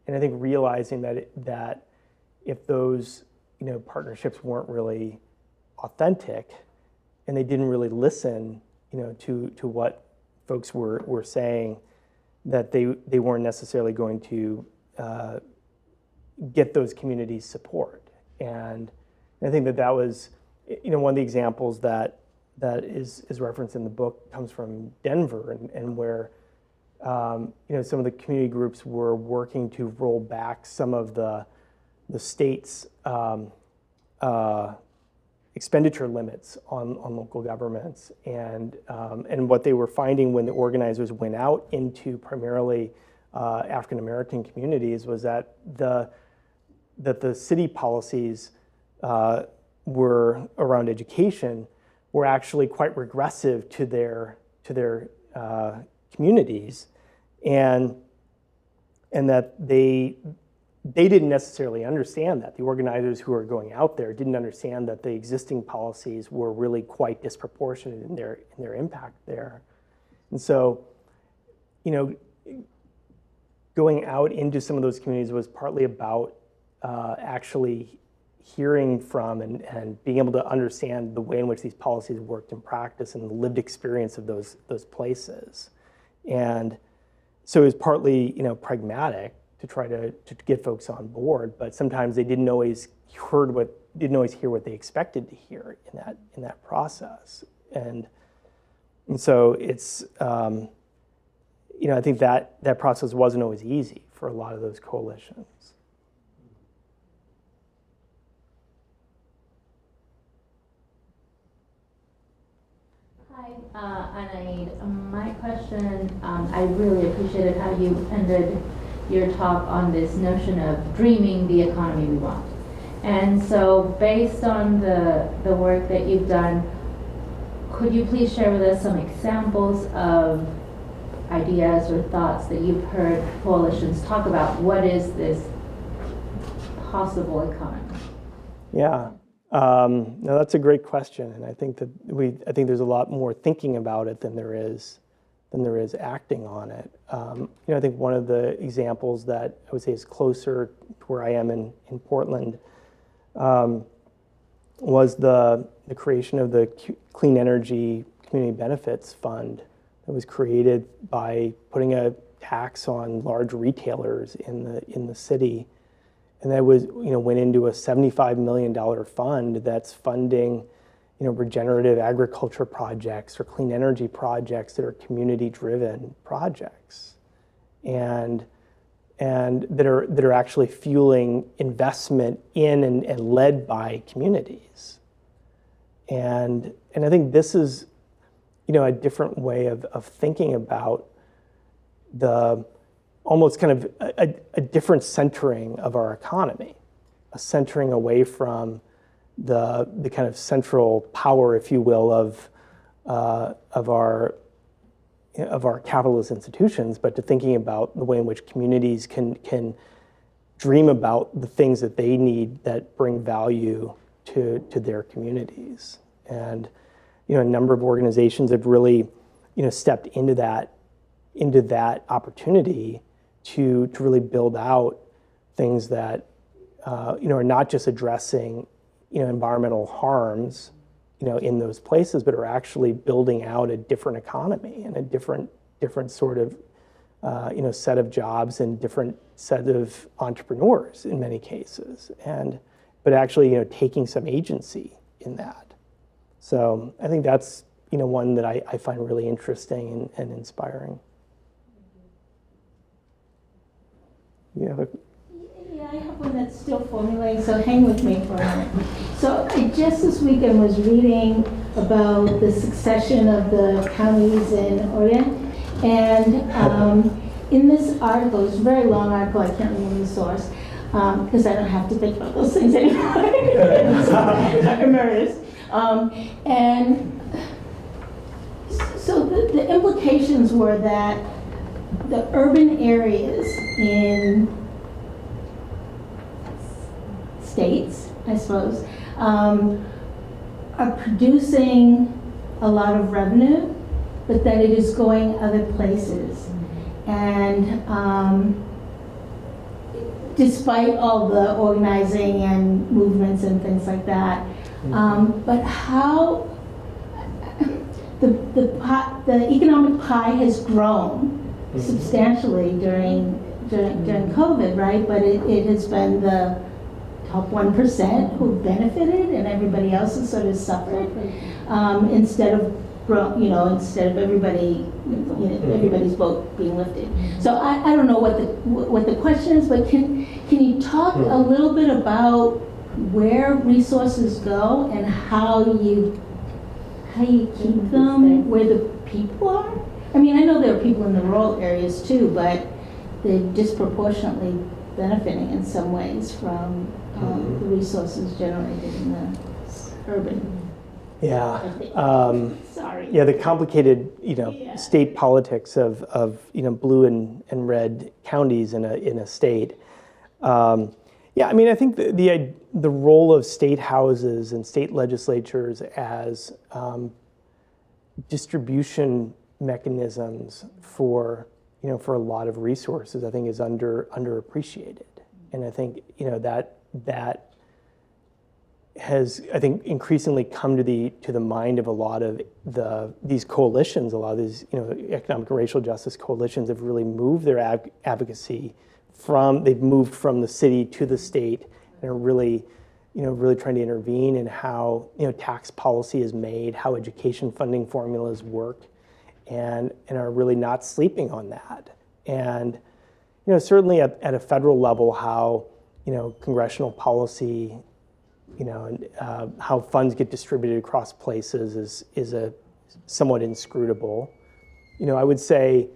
A: And I think realizing that if those partnerships weren't really authentic and they didn't really listen to what folks were saying, that they weren't necessarily going to get those communities support. And I think that was one of the examples that is referenced in the book comes from Denver, and where some of the community groups were working to roll back some of the state's expenditure limits on local governments, and what they were finding when the organizers went out into primarily African American communities was that the city policies were around education were actually quite regressive to their communities, and that they didn't necessarily understand that. The organizers who were going out there didn't understand that the existing policies were really quite disproportionate in their impact there. And so, going out into some of those communities was partly about actually hearing from and being able to understand the way in which these policies worked in practice and the lived experience of those places. And so it was partly, pragmatic to try to get folks on board, but sometimes they didn't always hear what they expected to hear in that process. And so it's I think that process wasn't always easy for a lot of those coalitions.
D: Hi, Anaid. My question, I really appreciated how you ended your talk on this notion of dreaming the economy we want. And so based on the work that you've done, could you please share with us some examples of ideas or thoughts that you've heard coalitions talk about? What is this possible economy?
A: Yeah. No, that's a great question, and I think there's a lot more thinking about it than there is acting on it. I think one of the examples that I would say is closer to where I am in Portland was the creation of the Clean Energy Community Benefits Fund that was created by putting a tax on large retailers in the city. And that went into a $75 million fund that's funding, regenerative agriculture projects or clean energy projects that are community-driven projects, and that are actually fueling investment in and led by communities. And I think this is, a different way of thinking about the almost kind of a different centering of our economy, a centering away from the kind of central power, if you will, of our capitalist institutions, but to thinking about the way in which communities can dream about the things that they need that bring value to their communities. And a number of organizations have really stepped into that opportunity to really build out things that are not just addressing environmental harms in those places, but are actually building out a different economy and a different sort of set of jobs and different set of entrepreneurs in many cases, but actually taking some agency in that. So I think that's one that I find really interesting and inspiring.
E: Yeah, I have one that's still formulating, so hang with me for a minute. So I just this weekend was reading about the succession of the counties in Oregon, and in this article, it's a very long article, I can't remember the source, because I don't have to think about those things anymore. Emeritus. And so the implications were that the urban areas in states, I suppose, are producing a lot of revenue, but that it is going other places. And despite all the organizing and movements and things like that, but how the economic pie has grown substantially during COVID, right? But it has been the top 1% who benefited, and everybody else has sort of suffered, instead of everybody, everybody's boat being lifted. So I don't know what the question is, but can you talk a little bit about where resources go and how you keep them where the people are? I mean, I know there are people in the rural areas too, but they're disproportionately benefiting in some ways from the resources generated in the urban.
A: Yeah.
E: Sorry.
A: Yeah, the complicated, state politics of blue and red counties in a state. Yeah, I mean, I think the role of state houses and state legislatures as distribution mechanisms for a lot of resources, I think, is underappreciated, and I think that has, I think, increasingly come to the mind of a lot of these coalitions. A lot of these economic and racial justice coalitions have really moved their advocacy they've moved from the city to the state, and are really trying to intervene in how tax policy is made, how education funding formulas work, and are really not sleeping on that. And certainly at a federal level, how congressional policy, and how funds get distributed across places is a somewhat inscrutable. I would say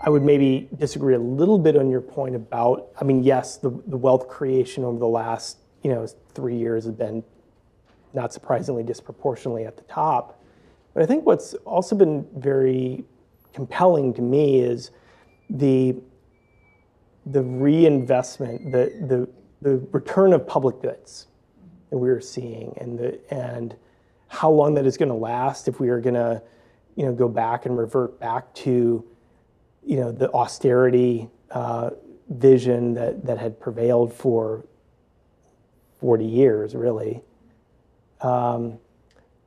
A: I would maybe disagree a little bit on your point about, I mean, yes, the wealth creation over the last 3 years has been, not surprisingly, disproportionately at the top. But I think what's also been very compelling to me is the reinvestment, the return of public goods that we're seeing, and how long that is going to last if we are going to go back and revert back to the austerity vision that had prevailed for 40 years, really.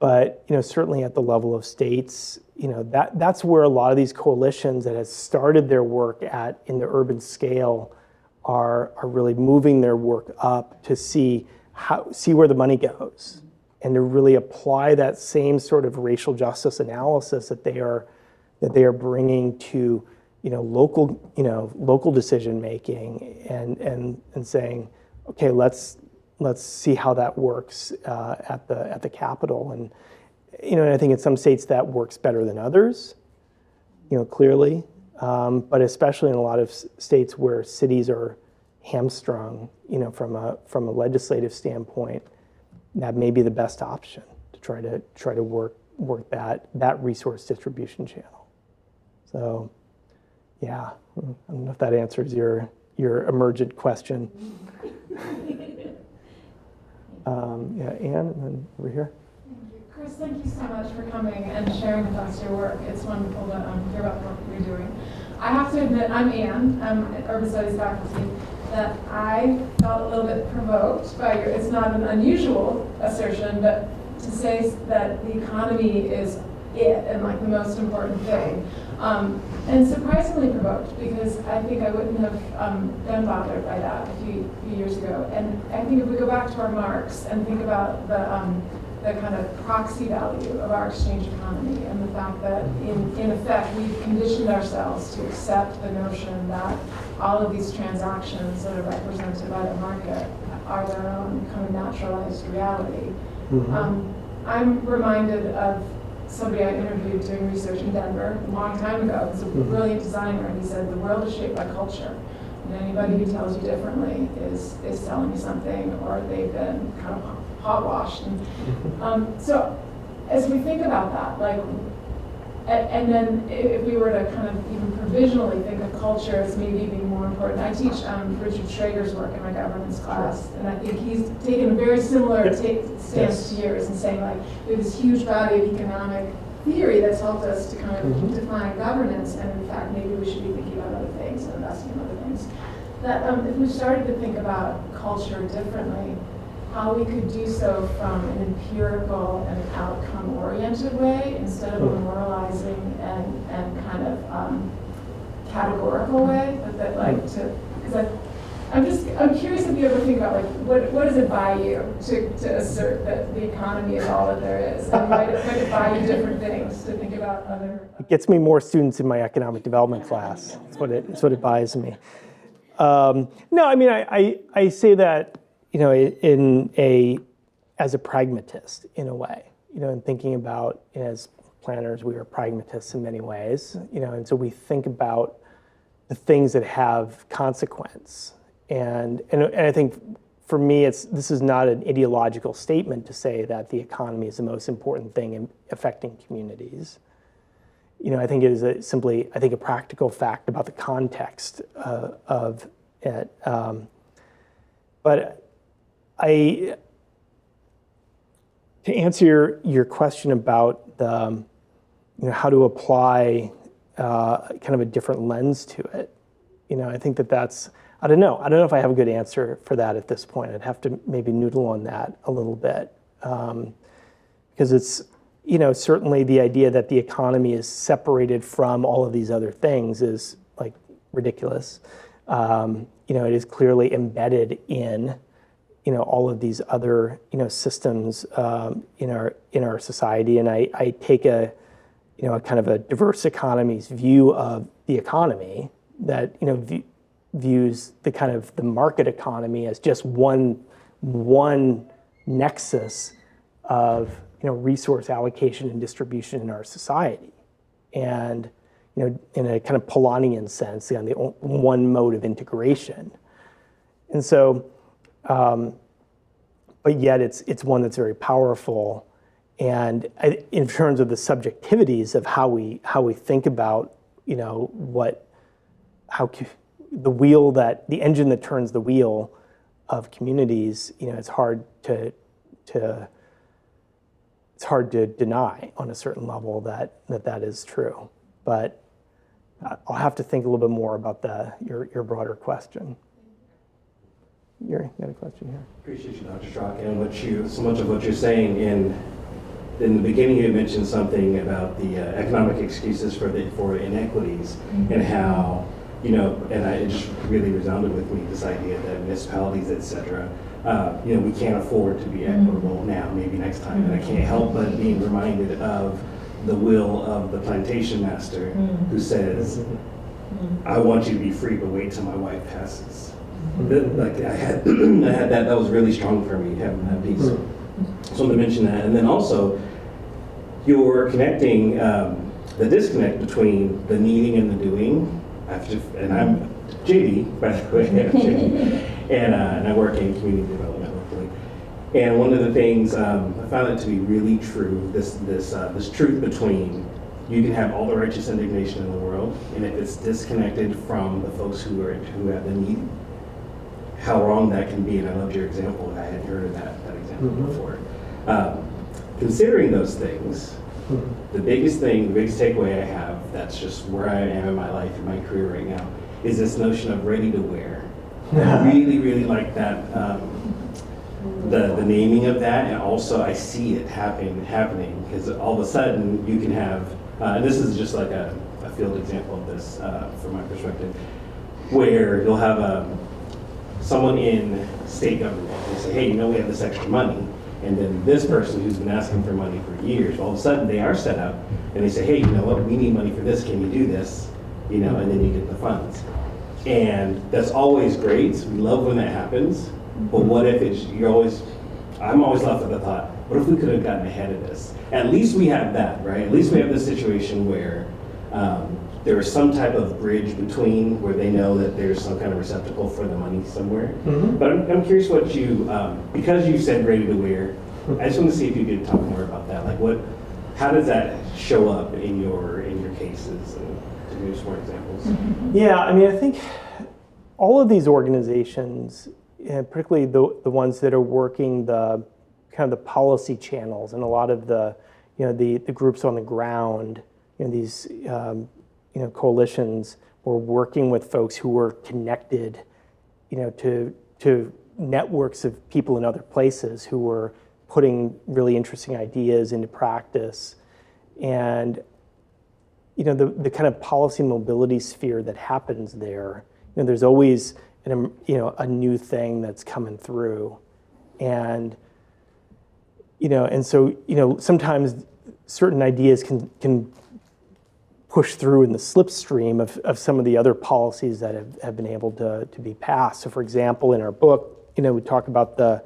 A: But certainly at the level of states, that's where a lot of these coalitions that have started their work in the urban scale are really moving their work up to see where the money goes, and to really apply that same sort of racial justice analysis that they are bringing to local decision making, and saying, okay, let's see how that works at the Capitol. And I think in some states that works better than others, clearly, but especially in a lot of states where cities are hamstrung, from a legislative standpoint, that may be the best option to try to work that resource distribution channel. So, yeah, I don't know if that answers your emergent question. Yeah, Anne, and then over here.
F: Great. Chris, thank you so much for coming and sharing with us your work. It's wonderful to hear about the work you're doing. I have to admit, I'm Anne, I'm Urban Studies faculty, that I felt a little bit provoked by your, it's not an unusual assertion, but to say that the economy is it and like the most important thing. And surprisingly provoked, because I think I wouldn't have been bothered by that a few years ago. And I think if we go back to our Marx and think about the kind of proxy value of our exchange economy and the fact that in effect we've conditioned ourselves to accept the notion that all of these transactions that are represented by the market are their own kind of naturalized reality. I'm reminded of somebody I interviewed doing research in Denver a long time ago. He's a brilliant designer, and he said the world is shaped by culture. And anybody who tells you differently is telling you something, or they've been kind of hot-washed. And, so as we think about that, like, and then if we were to kind of even provisionally think of culture as maybe being more important, I teach Richard Schrager's work in my governance class, and I think he's taken a very similar stance to yours and saying like, we have this huge body of economic theory that's helped us to kind of define governance, and in fact maybe we should be thinking about other things and investing in other things. That if we started to think about culture differently, how we could do so from an empirical and outcome-oriented way instead of a moralizing and kind of categorical way. But that like to, because I'm curious if you ever think about like what does it buy you to assert that the economy is all that there is? And might it buy you different things to think about other?
A: It gets me more students in my economic development class. That's what it buys me. No, I mean I say that, you know, as a pragmatist in a way, you know, in thinking about, as planners, we are pragmatists in many ways, you know, and so we think about the things that have consequence. And I think for me, this is not an ideological statement to say that the economy is the most important thing in affecting communities. You know, I think it is simply a practical fact about the context of it. But to answer your question about the, you know, how to apply kind of a different lens to it, you know, I think that's, I don't know if I have a good answer for that at this point. I'd have to maybe noodle on that a little bit, because it's, you know, certainly the idea that the economy is separated from all of these other things is like ridiculous. You know, it is clearly embedded in, you know, all of these other, you know, systems in our society, and I take a kind of a diverse economies view of the economy that, you know, views the kind of the market economy as just one nexus of, you know, resource allocation and distribution in our society, and, you know, in a kind of Polanyian sense, you know, the one mode of integration, and so. But yet it's one that's very powerful, and in terms of the subjectivities of how we think about, you know, the engine that turns the wheel of communities, you know, it's hard to deny on a certain level that is true. But I'll have to think a little bit more about your broader question. You got a question here?
G: Appreciate you, Dr. Schrock, and so much of what you're saying. In the beginning, you mentioned something about the economic excuses for inequities, and how, you know, and it just really resounded with me, this idea that municipalities, et cetera, you know, we can't afford to be equitable now, maybe next time. And I can't help but being reminded of the will of the plantation master who says, I want you to be free, but wait till my wife passes. Like I had that was really strong for me, having that piece. So to mention that, and then also you're connecting the disconnect between the needing and the doing. And I'm JD, by the way, and I work in community development locally. And one of the things I found it to be really true, this truth between you can have all the righteous indignation in the world, and if it's disconnected from the folks who have the need, how wrong that can be. And I loved your example. I hadn't heard of that example before. considering those things, the biggest takeaway I have, that's just where I am in my life, in my career right now, is this notion of ready to wear. I really, really like that, the naming of that, and also I see it happening, because all of a sudden you can have, and this is just like a field example of this from my perspective, where you'll have someone in state government, they say, hey, we have this extra money, and then this person who's been asking for money for years, all of a sudden they are set up, and they say, hey, we need money for this, can you do this? And then you get the funds. And that's always great, we love when that happens, but what if I'm always left with the thought, what if we could have gotten ahead of this? At least we have that, right? At least we have this situation where there is some type of bridge between where they know that there's some kind of receptacle for the money somewhere.
A: Mm-hmm.
G: But I'm curious what because you said ready to wear, I just want to see if you could talk more about that. Like how does that show up in your cases? And to give us more examples.
A: Yeah, I think all of these organizations, and particularly the ones that are working the kind of the policy channels, and a lot of the groups on the ground, these coalitions were working with folks who were connected, to networks of people in other places who were putting really interesting ideas into practice. And the kind of policy mobility sphere that happens there, there's always a new thing that's coming through, and so sometimes certain ideas can push through in the slipstream of some of the other policies that have been able to be passed. So for example, in our book, we talk about the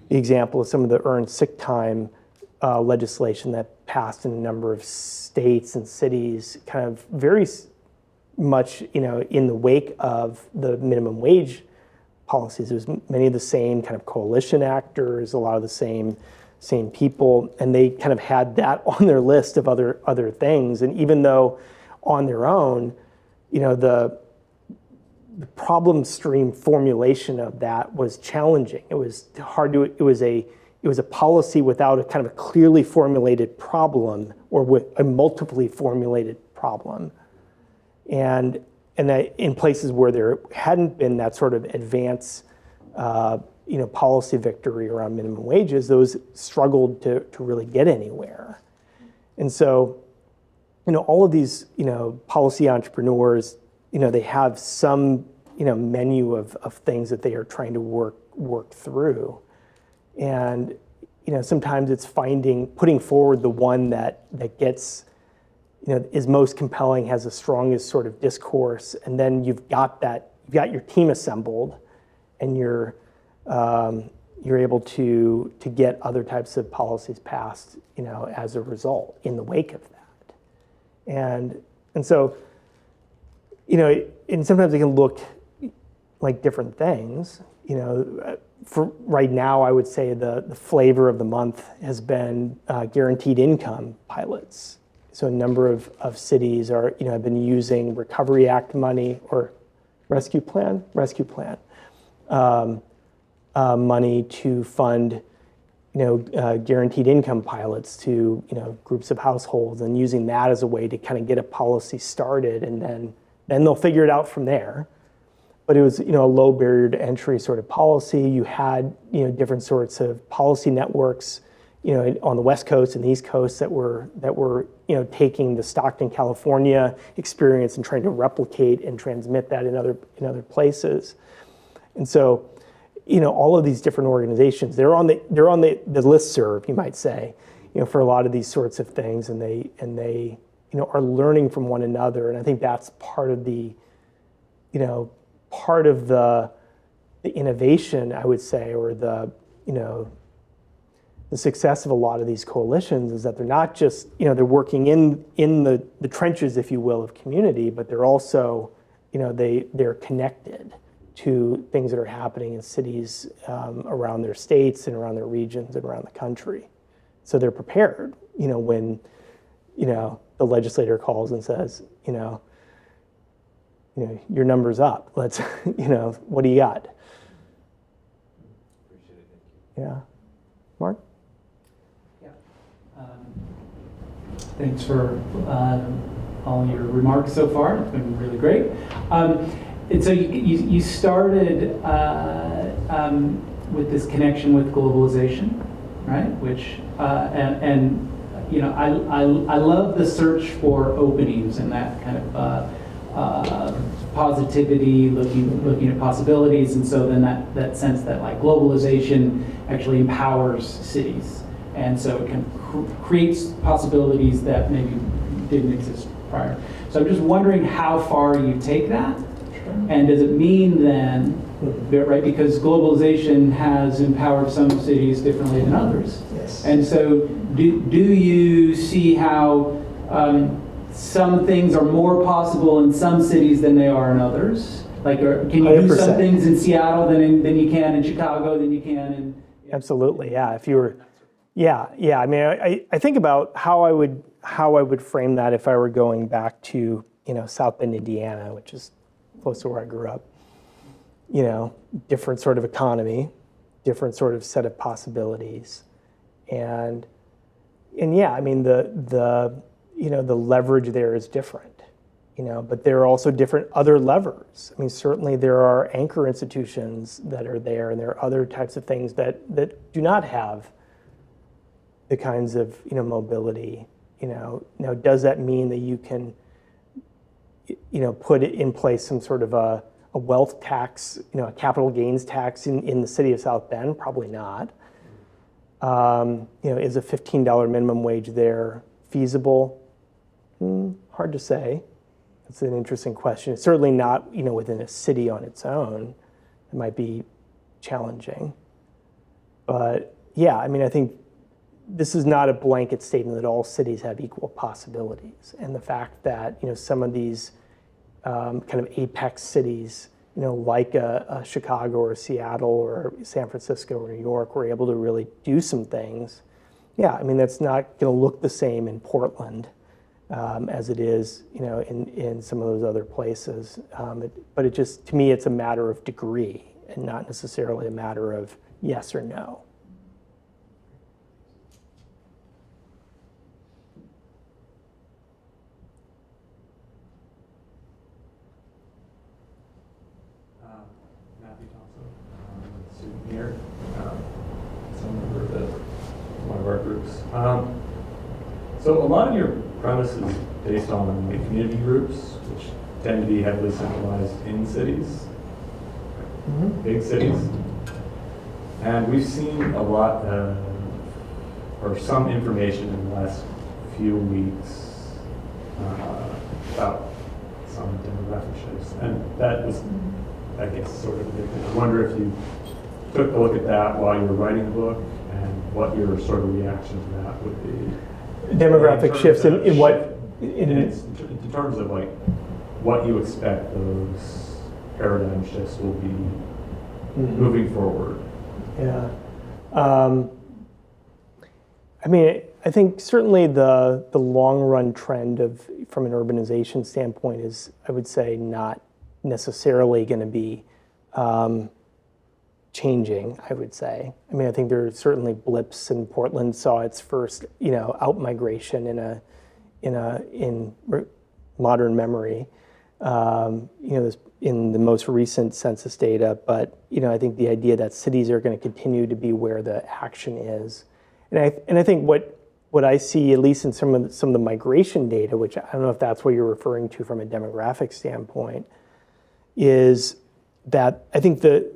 A: example of some of the earned sick time legislation that passed in a number of states and cities, kind of very much in the wake of the minimum wage policies. It was many of the same kind of coalition actors, a lot of the same people, and they kind of had that on their list of other things. And even though on their own, the problem stream formulation of that was challenging. It was hard to. It was a policy without a kind of a clearly formulated problem, or with a multiply formulated problem. And in places where there hadn't been that sort of advance, policy victory around minimum wages, those struggled to really get anywhere. And so, all of these, policy entrepreneurs, they have some, menu of things that they are trying to work through. And, sometimes it's putting forward the one that gets, is most compelling, has the strongest sort of discourse, and then you've got your team assembled, and you're able to get other types of policies passed, as a result in the wake of that. And so, and sometimes it can look like different things. For right now, I would say the flavor of the month has been guaranteed income pilots. So a number of cities have been using Recovery Act money or rescue plan money to fund guaranteed income pilots to groups of households, and using that as a way to kind of get a policy started, and then they'll figure it out from there. But it was a low barrier to entry sort of policy. You had different sorts of policy networks on the West Coast and the East Coast that were taking the Stockton, California experience and trying to replicate and transmit that in other places. And so, all of these different organizations, they're on the listserv, you might say, for a lot of these sorts of things, and they are learning from one another. And I think that's part of the innovation, I would say, or the success of a lot of these coalitions, is that they're not just, they're working in the trenches, if you will, of community, but they're also, they're connected to things that are happening in cities around their states and around their regions and around the country. So they're prepared, when, the legislator calls and says, your number's up. Let's, what do you got?
G: Appreciate it, thank you.
A: Yeah. Mark?
H: Yeah. Thanks for all your remarks so far. It's been really great. And so you started with this connection with globalization, right? Which and you know, I love the search for openings and that kind of positivity, looking at possibilities, and so then that sense that like globalization actually empowers cities, and so it can creates possibilities that maybe didn't exist prior. So I'm just wondering how far you take that, and does it mean then, right, because globalization has empowered some cities differently than others.
A: Yes.
H: And so do you see how some things are more possible in some cities than they are in others? Like, can you do some
A: 100%.
H: things in Seattle than you can in Chicago, than you can in...
A: Absolutely, yeah. If you were, yeah. I mean, I think about how I would frame that if I were going back to, you know, South Bend, Indiana, which is close to where I grew up. You know, different sort of economy, different sort of set of possibilities, and yeah, I mean the you know, the leverage there is different, you know, but there are also different other levers. I mean, certainly there are anchor institutions that are there, and there are other types of things that do not have the kinds of, you know, mobility. You know, now does that mean that you can, you know, put in place some sort of a wealth tax, you know, a capital gains tax in the city of South Bend? Probably not. You know, is a $15 minimum wage there feasible? Hard to say. It's an interesting question. It's certainly not, you know, within a city on its own. It might be challenging. But yeah, I mean, I think this is not a blanket statement that all cities have equal possibilities. And the fact that, you know, some of these kind of apex cities, you know, like a Chicago or Seattle or San Francisco or New York, were able to really do some things. Yeah, I mean, that's not going to look the same in Portland as it is, you know, in some of those other places. But it just, to me, it's a matter of degree and not necessarily a matter of yes or no.
I: Here, so I'm a member of one of our groups. So a lot of your premise is based on like community groups, which tend to be heavily centralized in cities, big cities. And we've seen a lot or some information in the last few weeks about some demographic shifts. And that was, I guess, sort of a big thing. I wonder if you took a look at that while you were writing the book, and what your sort of reaction to that would be.
A: Demographic shifts in what?
I: In terms of like what you expect those paradigm shifts will be moving forward.
A: Yeah. I mean, I think certainly the long run trend of, from an urbanization standpoint, is, I would say, not necessarily going to be changing, I would say. I mean, I think there are certainly blips, and Portland saw its first, you know, out-migration in modern memory, you know, in the most recent census data. But, you know, I think the idea that cities are going to continue to be where the action is. And I think what I see, at least in some of the migration data, which I don't know if that's what you're referring to from a demographic standpoint, is that I think the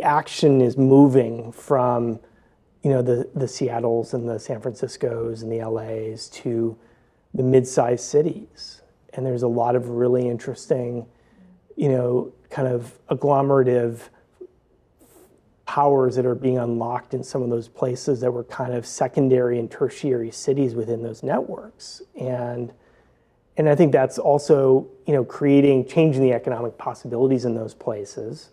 A: action is moving from, you know, the Seattles and the San Franciscos and the LAs to the mid-sized cities. And there's a lot of really interesting, you know, kind of agglomerative powers that are being unlocked in some of those places that were kind of secondary and tertiary cities within those networks. And I think that's also, you know, changing the economic possibilities in those places.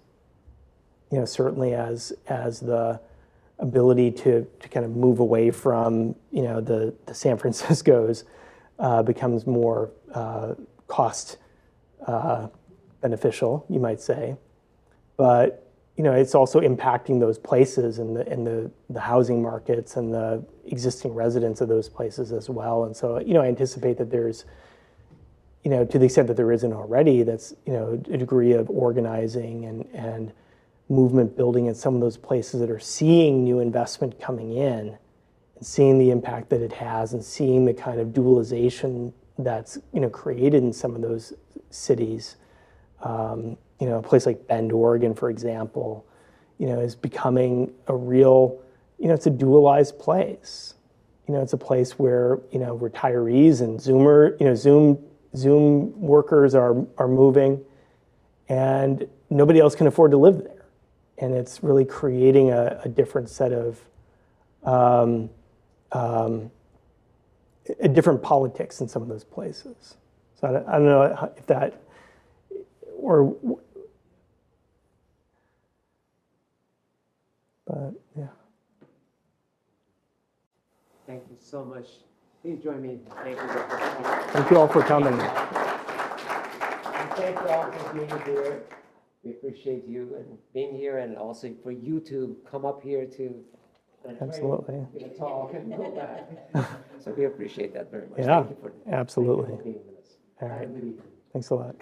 A: You know, certainly as the ability to kind of move away from, you know, the San Franciscos becomes more cost beneficial, you might say. But it's also impacting those places and the housing markets and the existing residents of those places as well. And so, I anticipate that there's, to the extent that there isn't already, that's, a degree of organizing and movement building in some of those places that are seeing new investment coming in and seeing the impact that it has and seeing the kind of dualization that's, created in some of those cities. A place like Bend, Oregon, for example, is becoming a real, it's a dualized place. It's a place where, retirees and Zoom workers are moving, and nobody else can afford to live there. And it's really creating a different set of, a different politics in some of those places. So I don't know if that, or, but yeah.
J: Thank you so much. Please join me. Thank you.
A: Thank you all for coming.
J: And thank you all for being here. We appreciate you and being here, and also for you to come up here to
A: Absolutely.
J: talk and go back. So we appreciate that very much.
A: Yeah,
J: Thank you for
A: absolutely.
J: being with us.
A: All right.
J: Have a good evening.
A: Thanks a lot.